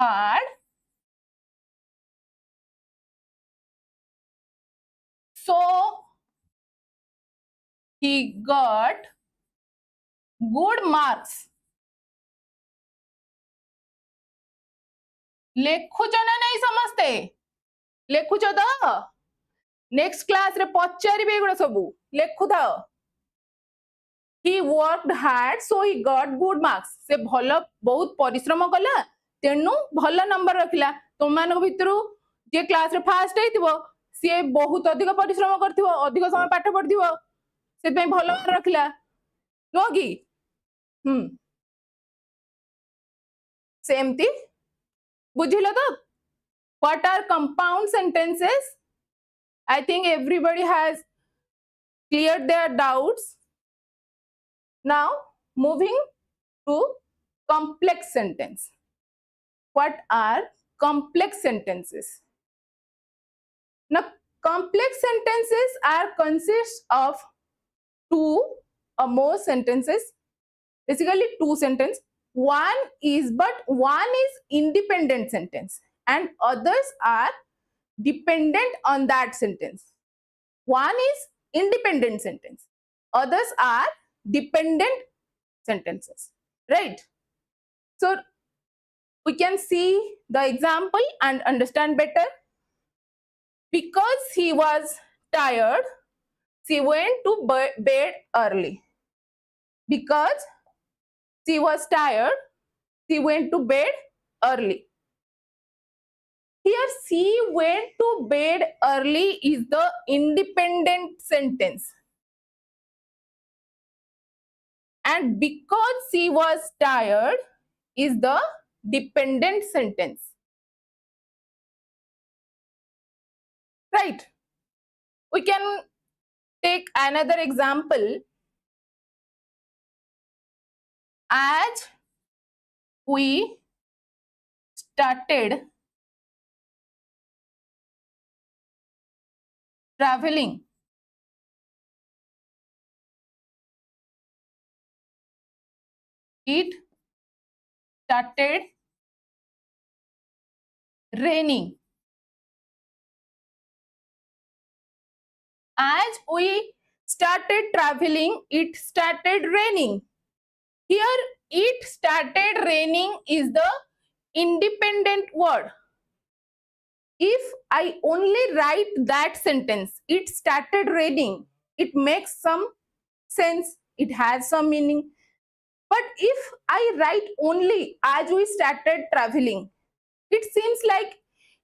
hard so he got good marks. लेखुच ना नहीं समझते लेखुच तो next class रे पचारिबे एगुडा सबु लेखु थाओ. He worked hard so he got good marks. से भल बहुत परिश्रम कला तेनु भल नंबर रखिला. तुम मानक भितरु जे क्लास रे फास्ट हेतिबो से बहुत अधिक परिश्रम करथिबो अधिक समय पाठ पढथिबो से पई भल नंबर रखिला नो की सेमती बुझिलो तो. What are compound sentences? I think everybody has cleared their doubts. Now moving to complex sentence. What are complex sentences? Now complex sentences are consist of two or more sentences, basically two sentences. One is independent sentence and others are dependent on that sentence. One is independent sentence, others are dependent sentences, right? So we can see the example and understand better. Because he was tired, she went to bed early. Because she was tired, she went to bed early. Here, she went to bed early is the independent sentence. And because she was tired is the dependent sentence. right? We can take another example. As we started traveling, it started raining. As we started traveling, it started raining. Here, it started raining is the independent word. If I only write that sentence, it started raining, it makes some sense, it has some meaning. But if I write only as we started traveling, it seems like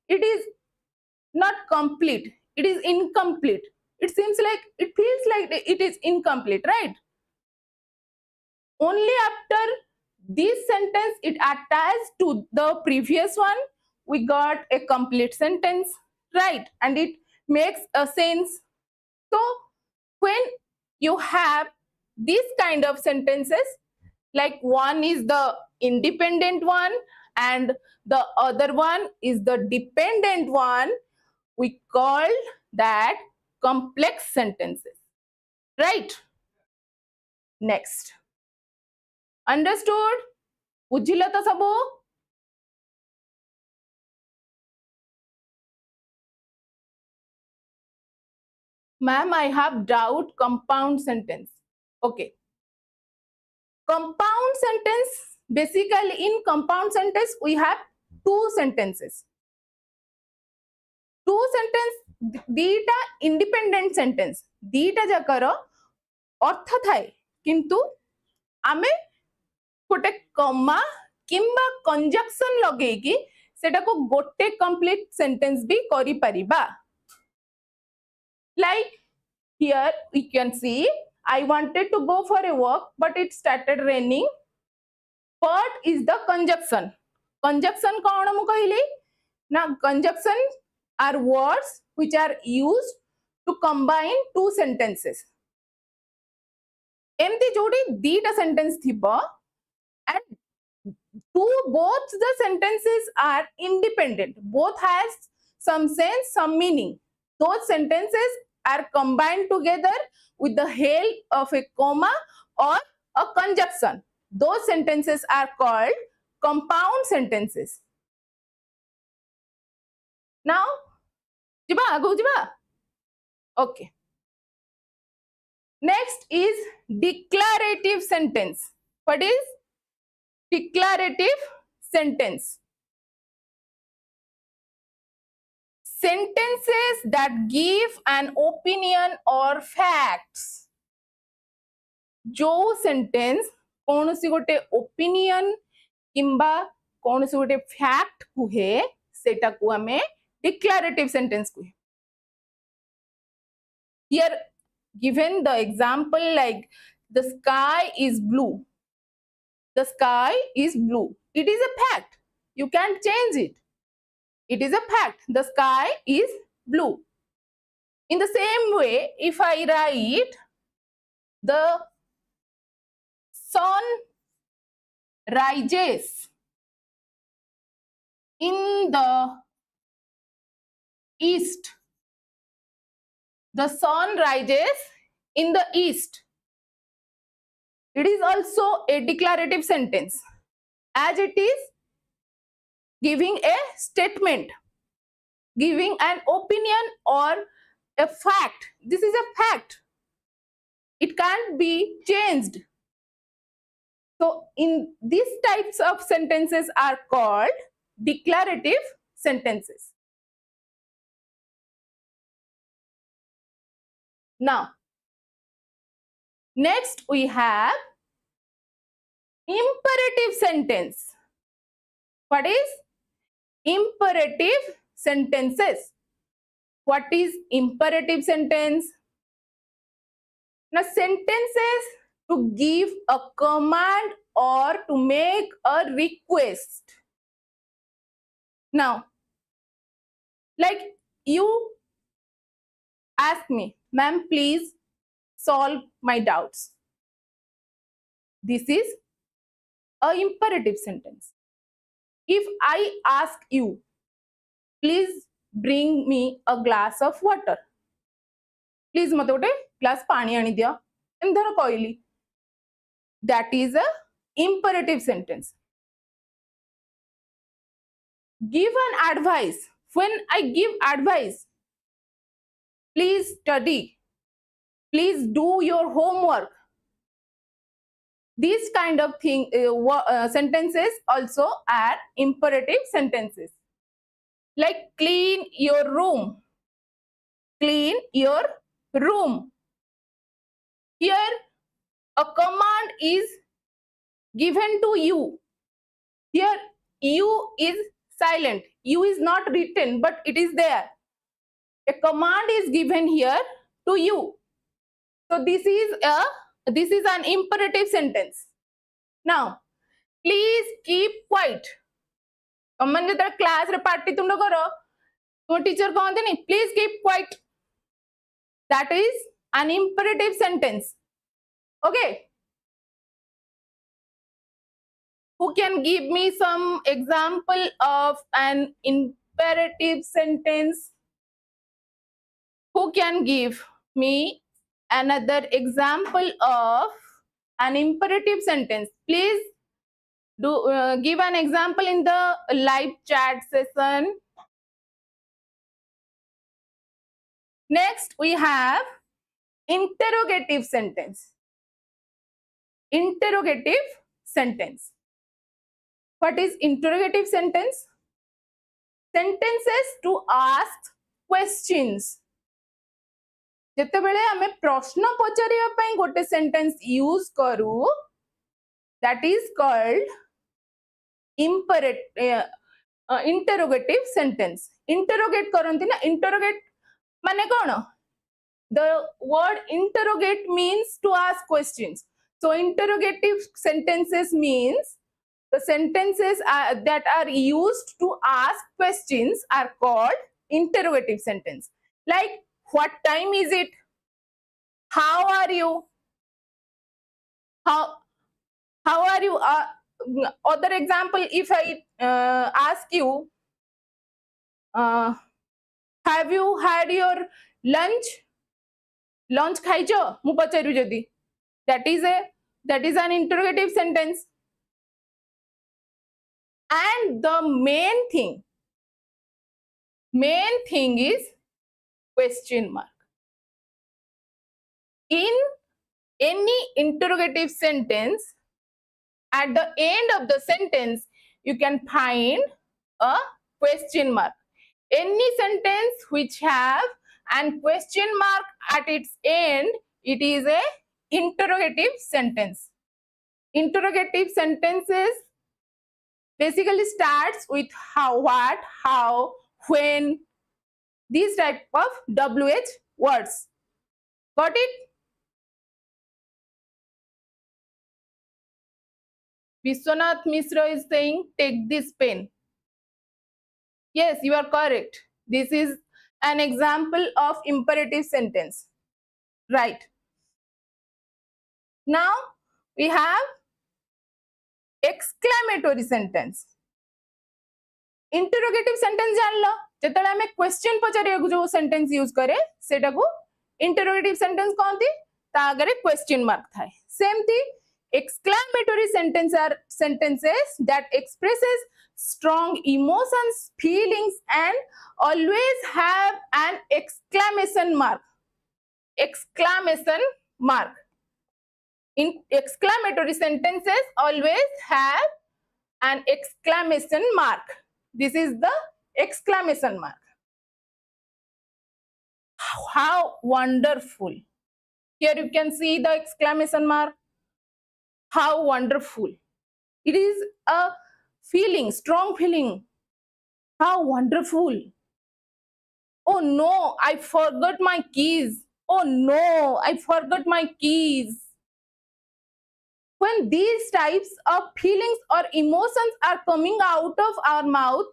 it is not complete, it is incomplete. It seems like, it feels like it is incomplete, right? Only after this sentence it attached to the previous one, we got a complete sentence, right? And it makes a sense. So when you have this kind of sentences, like one is the independent one and the other one is the dependent one, we call that complex sentences, right? Next. Understood? बुझिल तो सबो? Ma'am, I have doubt compound sentence. Okay. Compound sentence, basically in compound sentence we have two sentences. Two sentence, दीटा independent sentence. दीटा जाकर अर्थ थाए किंतु आमे गोटे कमा किंबा conjunction लगेगी सेटा को गोटे कंप्लीट सेंटेंस भी करी परिबा. Like here we can see, I wanted to go for a walk but it started raining. But is the conjunction. Conjunction कौन मु कहली ना, conjunction are words which are used to combine two sentences. एमती जोड़ी दीटा sentence थिबा and both the sentences are independent, both has some sense, some meaning. Those sentences are combined together with the help of a comma or a conjunction. Those sentences are called compound sentences. Now, jiba agu jiba. Okay. Next is declarative sentence. What is declarative sentence? Sentences that give an opinion or facts. जो sentence कौन सी गोटे opinion किंबा कौन सी गोटे fact कुहे सेटा को हमें declarative sentence कुहे. Here given the example like the sky is blue. The sky is blue. It is a fact. You can't change it. It is a fact. The sky is blue. In the same way, if I write the sun rises in the east. The sun rises in the east. It is also a declarative sentence as it is giving a statement, giving an opinion or a fact. This is a fact. It can't be changed. So in these types of sentences are called declarative sentences. Now, next we have imperative sentence. What is imperative sentences? What is imperative sentence? Now, sentences to give a command or to make a request. Now, like you ask me, ma'am, please solve my doubts. This is a imperative sentence. If I ask you, please bring me a glass of water. Please mate gote glass pani ani diya. Endhara कहली. That is a imperative sentence. Give an advice. When I give advice, please study. Please do your homework. These kind of sentences also are imperative sentences. Like clean your room. Clean your room. Here a command is given to you. Here you is silent. You is not written, but it is there. A command is given here to you. So this is an imperative sentence. Now, please keep quiet. तमन जो class रे party तुम करो तुम teacher कहते नहीं please keep quiet. That is an imperative sentence. Okay. Who can give me some example of an imperative sentence? Who can give me another example of an imperative sentence? Please do give an example in the live chat session. Next, we have interrogative sentence. Interrogative sentence. What is interrogative sentence? Sentences to ask questions. ଯେତେବେଳେ ଆମେ ପ୍ରଶ୍ନ ପଚାରିବା ପାଇଁ ଗୋଟେ sentence use କରୁ, that is called interrogative sentence. Interrogate କରନ୍ତି ନା, interrogate ମାନେ କ'ଣ? The word interrogate means to ask questions. So interrogative sentences means the sentences that are used to ask questions are called interrogative sentence. Like, what time is it? How are you? How are you? Other example, if I ask you, have you had your lunch? Lunch खाइचो? मु पचारू जदी. That is an interrogative sentence. And the main thing is question mark. In any interrogative sentence, at the end of the sentence, you can find a question mark. Any sentence which have an question mark at its end, it is a interrogative sentence. Interrogative sentences basically starts with how, what, how, when, these type of WH words. Got it? Vishwanath Mishra is saying, take this pen. Yes, you are correct. This is an example of imperative sentence. Right. Now, we have exclamatory sentence. Interrogative sentence जानलो, जेतले हमें question पचारिया जो sentence use करे, सेटा को interrogative sentence कहती, ता आगरे question mark थाए. Same thing, exclamatory sentence are sentences that expresses strong emotions, feelings, and always have an exclamation mark. Exclamation mark. In exclamatory sentences always have an exclamation mark. This is the exclamation mark. How wonderful. Here you can see the exclamation mark. How wonderful. It is a feeling, strong feeling. How wonderful. Oh no, I forgot my keys. Oh no, I forgot my keys. When these types of feelings or emotions are coming out of our mouth,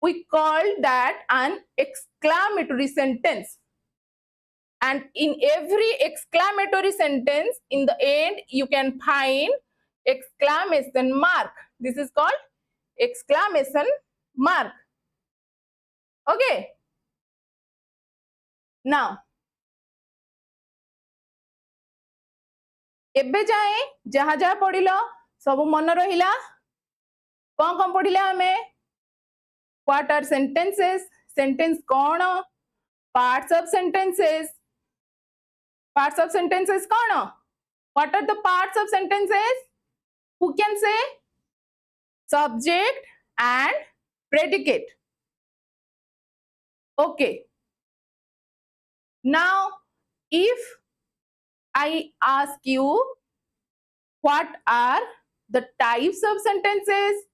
we call that an exclamatory sentence. and in every exclamatory sentence in the end you can find exclamation mark. This is called exclamation mark. Okay, now एबे जाए जहा जहा पढ़िल सब मन रहिला कौन पढ़िला हमें what are sentences, sentence कौन, parts of sentences कौन, what are the parts of sentences, who can say, subject and predicate. Okay, now if I ask you what are the types of sentences,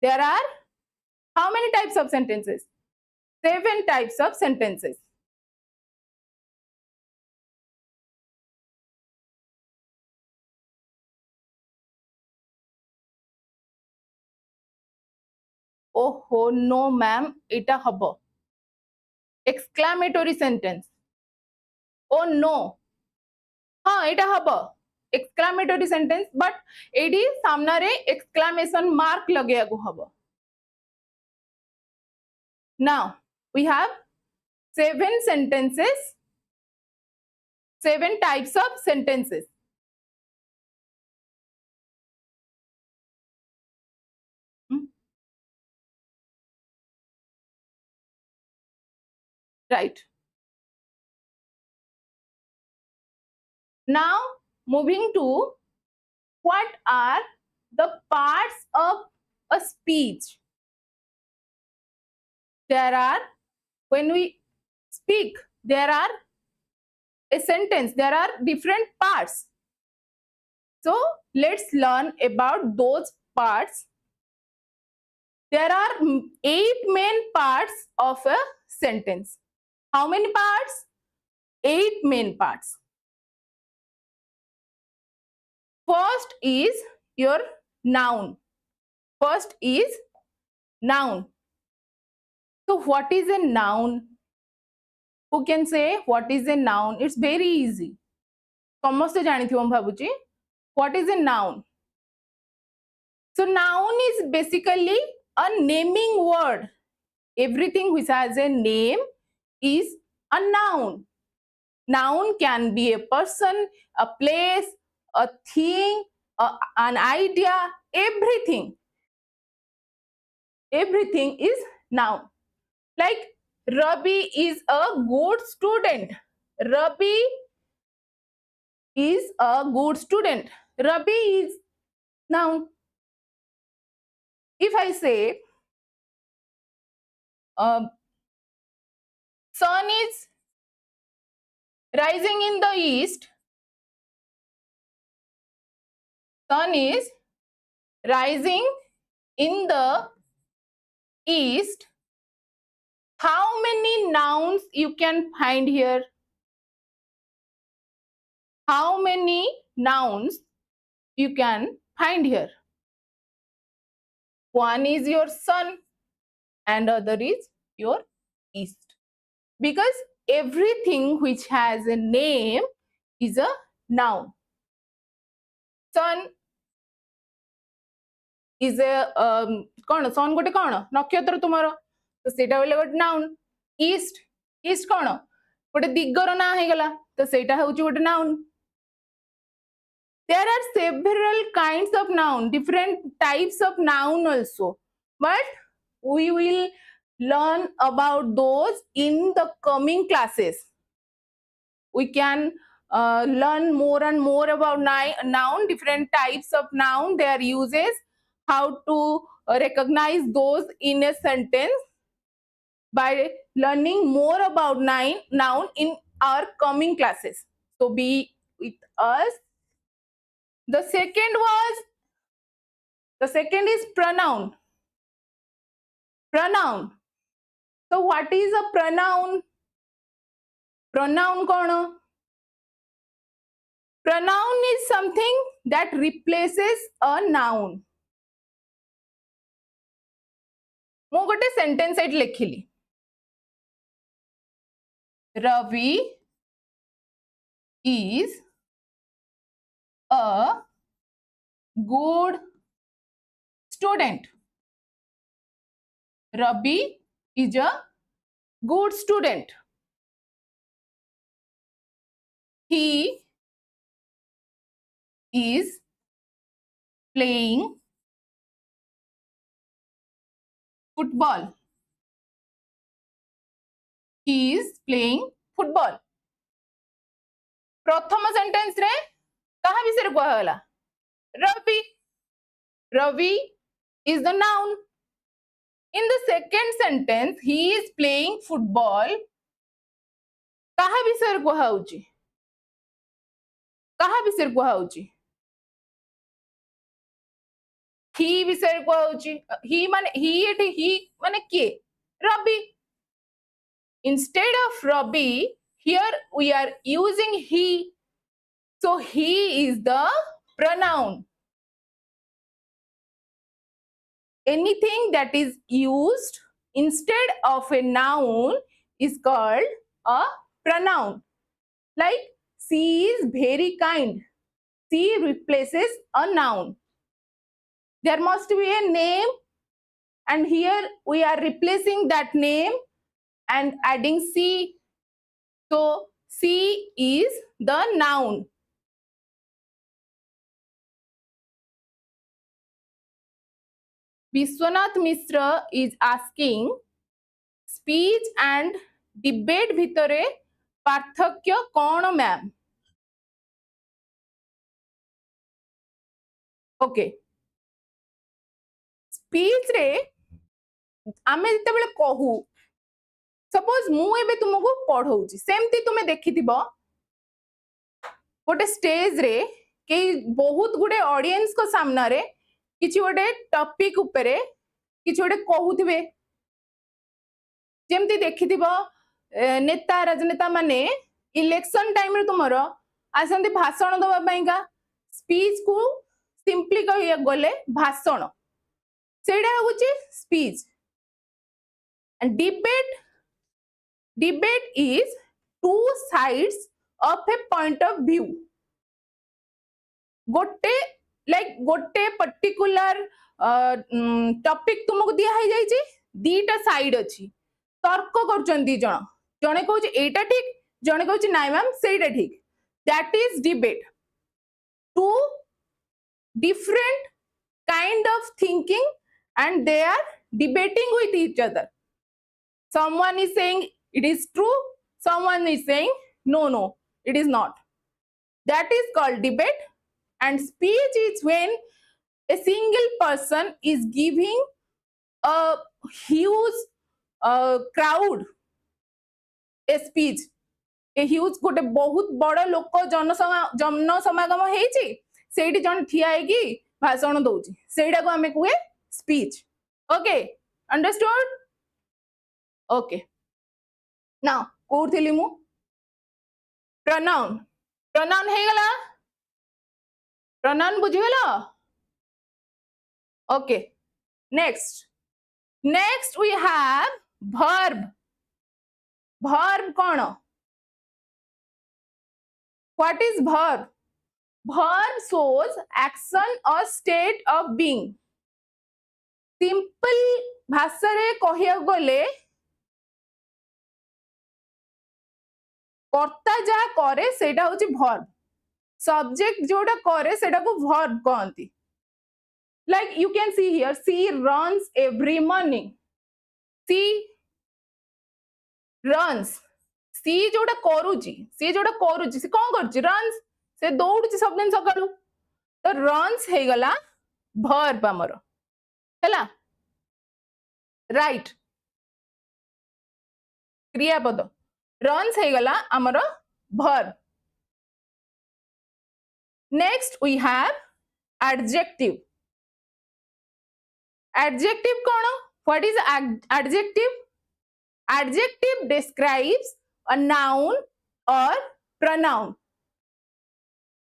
there are how many types of sentences? 7 types of sentences. Oh no ma'am, ita habo. Exclamatory sentence. Oh no. हाँ एटा हबो exclamatory sentence but AD सामना रे exclamation mark लगे को हबो. Now we have 7 sentences, 7 types of sentences. Right. Now moving to what are the parts of a speech. There are, when we speak, there are a sentence, there are different parts. So let's learn about those parts. There are 8 main parts of a sentence. How many parts? 8 main parts. First is your noun. First is noun. So what is a noun? Who can say what is a noun? It's very easy. Samoste janithibam bhabuchi. What is a noun? So noun is basically a naming word. Everything which has a name is a noun. Noun can be a person, a place, a thing, an idea, everything. Everything is noun. Like Rabi is a good student. Rabi is a good student. Rabi is noun. If I say sun is rising in the east, sun is rising in the east, how many nouns you can find here? How many nouns you can find here? One is your sun and other is your east. Because everything which has a name is a noun. Sun is a कौन sun गोटे कौन नक्षत्र तुमरो तो सेटा बोले गोटे noun. East east कौन गोटे दिग्गर ना हे गला तो सेटा होउची गोटे noun. There are several kinds of noun, different types of noun also, but we will learn about those in the coming classes. We can learn more and more about noun, different types of noun, their uses, how to recognize those in a sentence by learning more about noun in our coming classes. So be with us. The second is pronoun. Pronoun. So what is a pronoun? Pronoun कौन? Pronoun is something that replaces a noun. मु गोटे sentence एट लिखिली Ravi is a good student. Ravi is a good student. He is playing football. He is playing football. प्रथम sentence रे कहा विषय कहला Ravi. Ravi is the noun. In the second sentence, he is playing football. कहा विषय कहउची कहा विषय कहउची he विषय कहउची he माने के Ravi. Instead of Ravi, here we are using he. So he is the pronoun. Anything that is used instead of a noun is called a pronoun. Like she is very kind. She replaces a noun. There must be a name, and here we are replacing that name and adding she. So she is the noun. Vishwanath Mishra is asking, speech and debate भितरे पार्थक्य कौन ma'am? Okay, speech रे आमे जेतेबेले कहू, suppose मु एबे तुमको पढ़ौची, सेमती तुमे देखिथिबो गोटे स्टेज रे के बहुत गुडे ऑडियंस को सामना रे किछि गोटे टॉपिक उपरे किछि गोटे कहूथिबे. जेमती देखिथिबो नेता राजनेता माने इलेक्शन टाइम रे तुमरो आसंती भाषण दबा पईका. स्पीच को सिंपली कहिया गले भाषण, सेडा होची speech. And debate is two sides of a point of view. गोटे पर्टिकुलर टॉपिक तुमको दिया है जाइए, दीटा साइड अच्छी, तर्क कर दी जन, जने कहूँ एटा ठीक, जने कहूँ नाइ मैम सेटा ठीक. That is debate. Two different kind of thinking and they are debating with each other. Someone is saying it is true, someone is saying no, it is not. That is called debate. And speech is when a single person is giving a huge crowd a speech. A huge गोटे बहुत बड़ लोक जन समागम हेची, सेठी जन ठिया हेकी भाषण दउची, सेटा को हमें कहे speech. Okay, understood? Okay. Now, कोउरथिली मु pronoun. Pronoun हे गला, pronoun बुझी गला. Okay. Next we have verb. Verb कौन? What is verb? Verb shows action or state of being. Simple भाषा रे कहिया गले कर्ता जा करे सेटा होची verb. सब्जेक्ट जोटा करे सेटा को verb कहंती. Like you can see here, she runs every morning. She runs. she जोटा करूची, she कौन करूची? runs. से दौड़ुची सब दिन सकाळू. तो runs हे गला verb हमरो. हला राइट क्रियापद. रन्स हे गला हमरो verb. Next we have adjective. Adjective कौन? What is adjective? Adjective describes a noun और प्रोनाउन.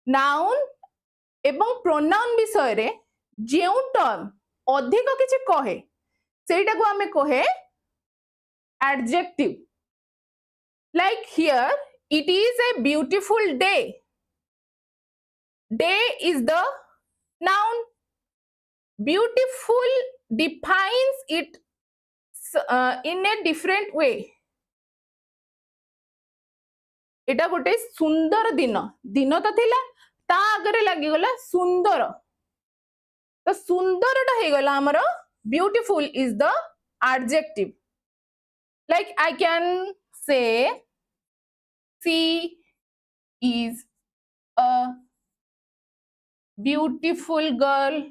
नाउन एवं प्रोनाउन विषय रे जेउ टर्म अधिक किछि कहे सेटा को हमें कहे adjective. like here it is a beautiful day. Day is the noun. Beautiful defines it in a different way. एटा गोटे सुंदर दिन दिन तो थिला ता आगरे लागि गला सुंदर तो सुंदरटा हे गला हमर beautiful is the adjective. Like I can say she is a beautiful girl.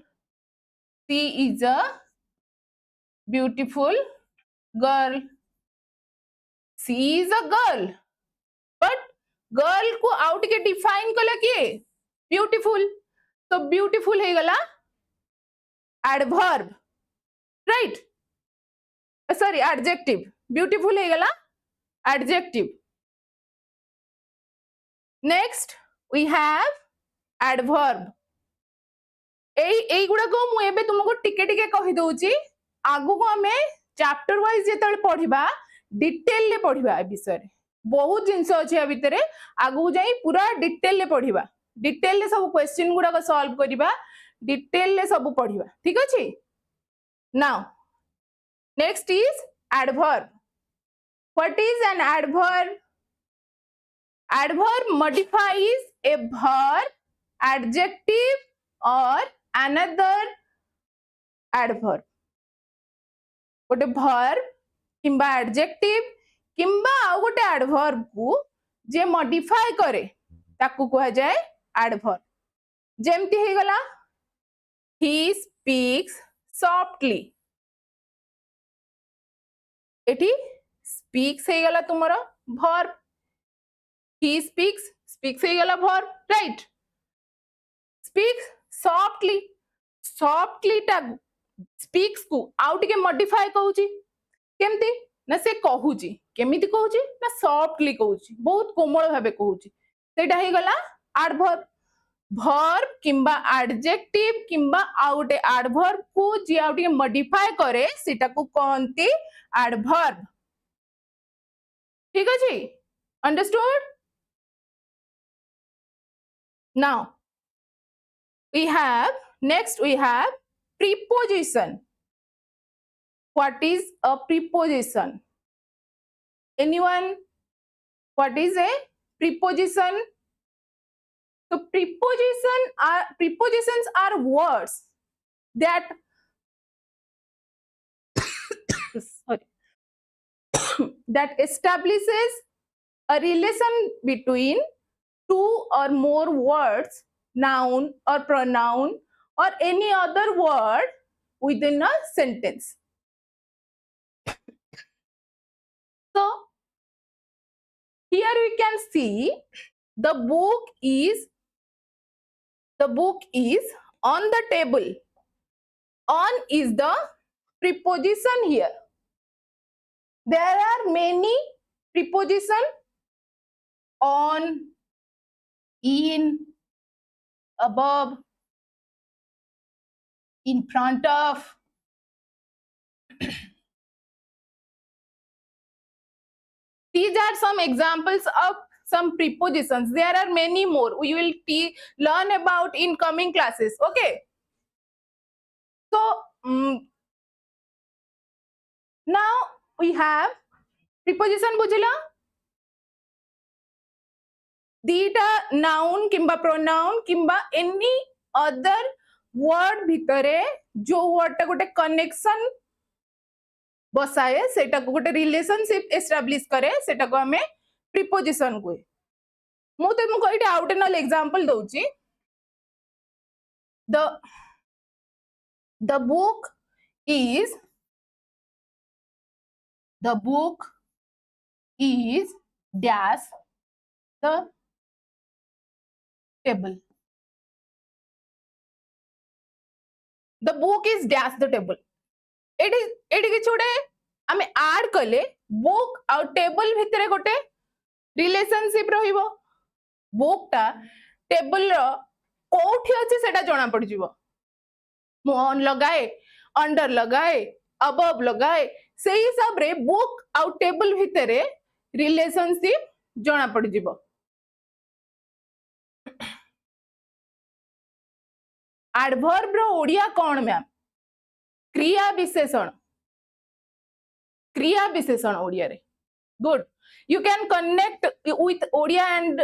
She is a beautiful girl. She is a girl. But girl को आउट के डिफाइन कला किए ब्यूटीफुल तो ब्यूटीफुल हे गला adverb right sorry adjective beautiful हे गला adjective next we have adverb एई गुडा को मु एबे तुमको टिके टिके कहि दउची आगु को हमें चैप्टर वाइज जेतले पढिबा डिटेल ले पढिबा ए विषय रे बहुत जिनस अच्छे या भितर आगु जाई पूरा डिटेल ले पढ़िबा डिटेल ले सब क्वेश्चन गुडा को सॉल्व करिबा डिटेल ले सब पढ़िबा ठीक अछि now next is adverb what is an adverb adverb modifies a verb adjective और अनदर एडवर्ब गोटे वर्ब किंबा एडजेक्टिव किंबा आउ गोटे एडवर्ब को जे मॉडिफाई करे ताकू कहा जाए एडवर्ब जेमती हे गला ही स्पीक्स सॉफ्टली एठी स्पीक्स हे गला तुमरो वर्ब ही स्पीक्स हे गला वर्ब राइट स्पीक्स सॉफ्टली टा स्पीक्स को आउ टिके मॉडिफाई कहूची केमती ना से कहूची केमिति कहूची ना सॉफ्टली कहूची बहुत कोमल भाबे कहूची सेटा हे गला एडवर्ब वर्ब किंबा एडजेक्टिव किंबा आउटे एडवर्ब को जे आउटे मॉडिफाई करे सेटा को कहंती एडवर्ब ठीक अछि understood now we have preposition. What is a preposition? Anyone? What is a preposition? So prepositions are words that that establishes a relation between two or more words, noun or pronoun or any other word within a sentence. So here we can see the book is on the table. On is the preposition here. There are many prepositions on, in, above, in front of. These are some examples of some prepositions. There are many more. We will learn about in coming classes. Okay. So now we have preposition बुझला दीटा noun किंबा pronoun किंबा any other word भितरे जो word टा गोटे connection बसाए सेटा को गोटे रिलेशनशिप एस्टाब्लिश करे सेटा को हमें प्रीपोजिशन को मु तुमको एटा आउट एंड ऑल एग्जांपल दउची the book is dash the table. The book is dash the table. Eighty कि छोड़े आमे ऐड कले बुक आ टेबल भितरे गोटे रिलेशनशिप रहिबो बुक टा टेबल रो कोठी अछि सेटा जणा पड़ जिवो मु ऑन लगाए अंडर लगाए अबव लगाए सेही हिसाब रे बुक आ टेबल भितरे रिलेशनशिप जना पड़ जिवो एडवर्ब रो ओडिया कौन मैम क्रिया विशेषण ओडिया रे good you can connect with odia and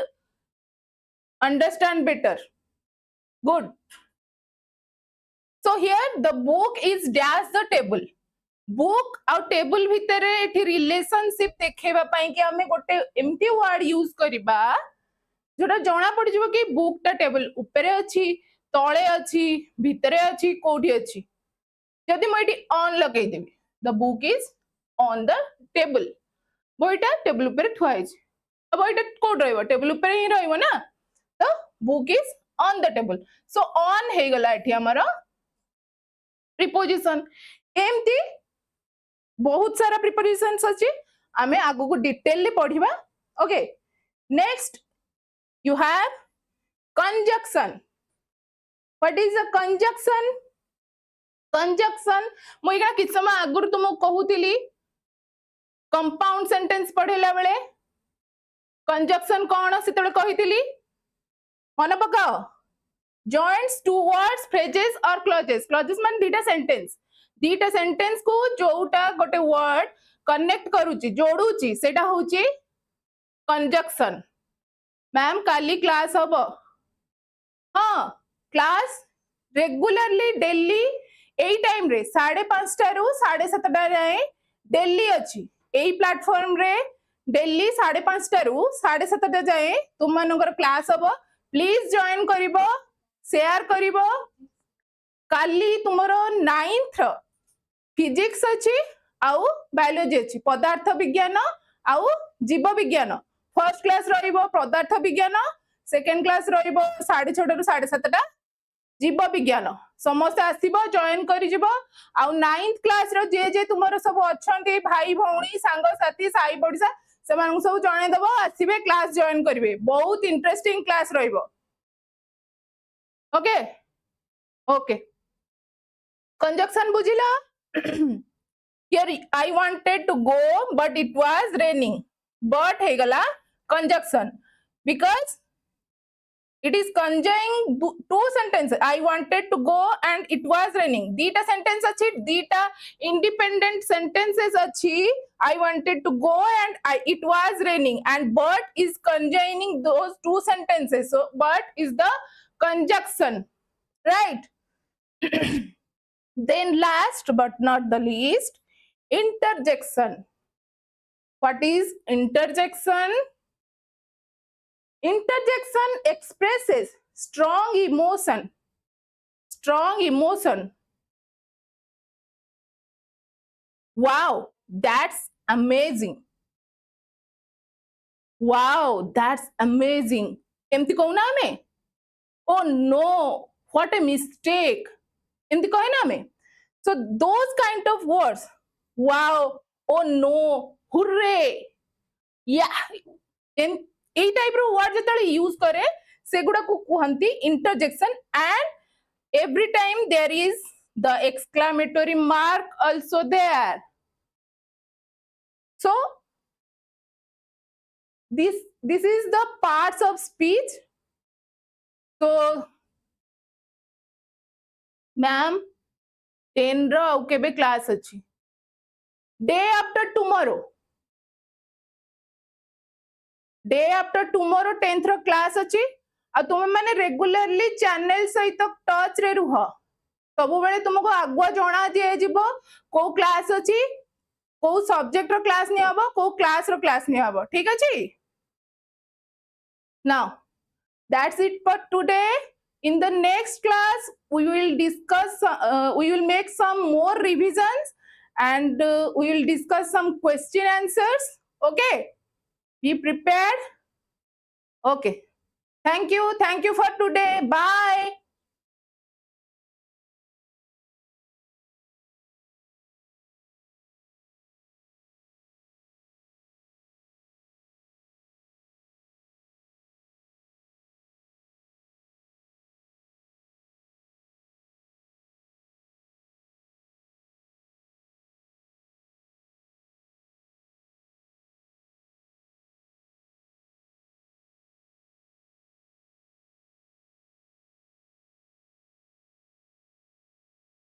understand better good so here the book is dash the table book और table भितर एठी relationship देखेबा पई कि हमें गोटे एमटी वर्ड यूज करबा जोटा जणा पड़ जिवो कि बुक टा टेबल ऊपर अछि तळे अछि भितरे अछि कोठी अछि जदि म एठी ऑन लगै देबी the book is on the table বইটা টেবিল উপরে থুয়া হয়েছে বইটা কোড রইব টেবিল উপরে হি রইব না তো book is on the table so on হই গলা এठी हमर प्रीपोजिशन एमती बहुत सारा प्रीपोजिशंस अछि आमे आगु को डिटेल ले पढिबा okay next you have conjunction what is a conjunction conjunction मोइगा किछ समय आगुर तुम कहूतिली कंपाउंड सेंटेंस पढ़ेला बेले कंजक्शन कौन से कही मन पकाओ जॉइंट्स टू वर्ड्स फ्रेजेस और क्लॉजेस क्लॉजेस मान दीटा सेंटेंस को जोटा गोटे वर्ड कनेक्ट करूची जोड़ूची सेटा होची कंजक्शन मैम काली क्लास हबो हाँ क्लास रेगुलरली डेली एई टाइम रे 5:30 रु 7:30 जाए डेली अछि एई प्लेटफॉर्म रे डेली 5:30 रु 7:30 जाए तुम मानकर क्लास हबो प्लीज जॉइन करिवो शेयर करिवो काली तुमरो 9th फिजिक्स अछि आउ बायोलॉजी अछि पदार्थ विज्ञान आउ जीव विज्ञान फर्स्ट क्लास रहिबो पदार्थ विज्ञान सेकंड क्लास रहिबो 6:30 रु 7:30 जीव विज्ञान समस्त आसीबो जॉइन करि जिवो आउ 9th क्लास रो जे तुमरो सब अछंती भाई भौणी सांग साथी साई पड़िसा से मान सब जणे देबो आसीबे क्लास जॉइन करिवे बहुत इंटरेस्टिंग क्लास रहिबो ओके ओके कंजक्शन बुझिला here I wanted to go but it was raining but हे गला conjunction because it is conjuring two sentences I wanted to go and it was raining dita sentence achi dita independent sentences achi I wanted to go and it was raining and but is conjoining those two sentences so but is the conjunction right then last but not the least interjection what is interjection interjection expresses strong emotion wow that's amazing एमती कहूना हमें oh no what a mistake एमती कहना हमें so those kind of words wow oh no hooray yeah ए type रो word जतले use करे सेगुडा को कहंती interjection and every time there is the exclamatory mark also there so this is the parts of speech so ma'am 10 रो केबे class अछि day after tomorrow 10th रो class अछि आ तुम माने रेगुलरली चैनल सहित टच रे रुह सब बेले तुमको आगुआ जणा दिए जिवो को क्लास अछि को सब्जेक्ट रो क्लास नि हबो को क्लास रो क्लास नि हबो ठीक अछि now that's it for today in the next class we will discuss we will make some more revisions and we will discuss some question answers okay be prepared okay thank you for today bye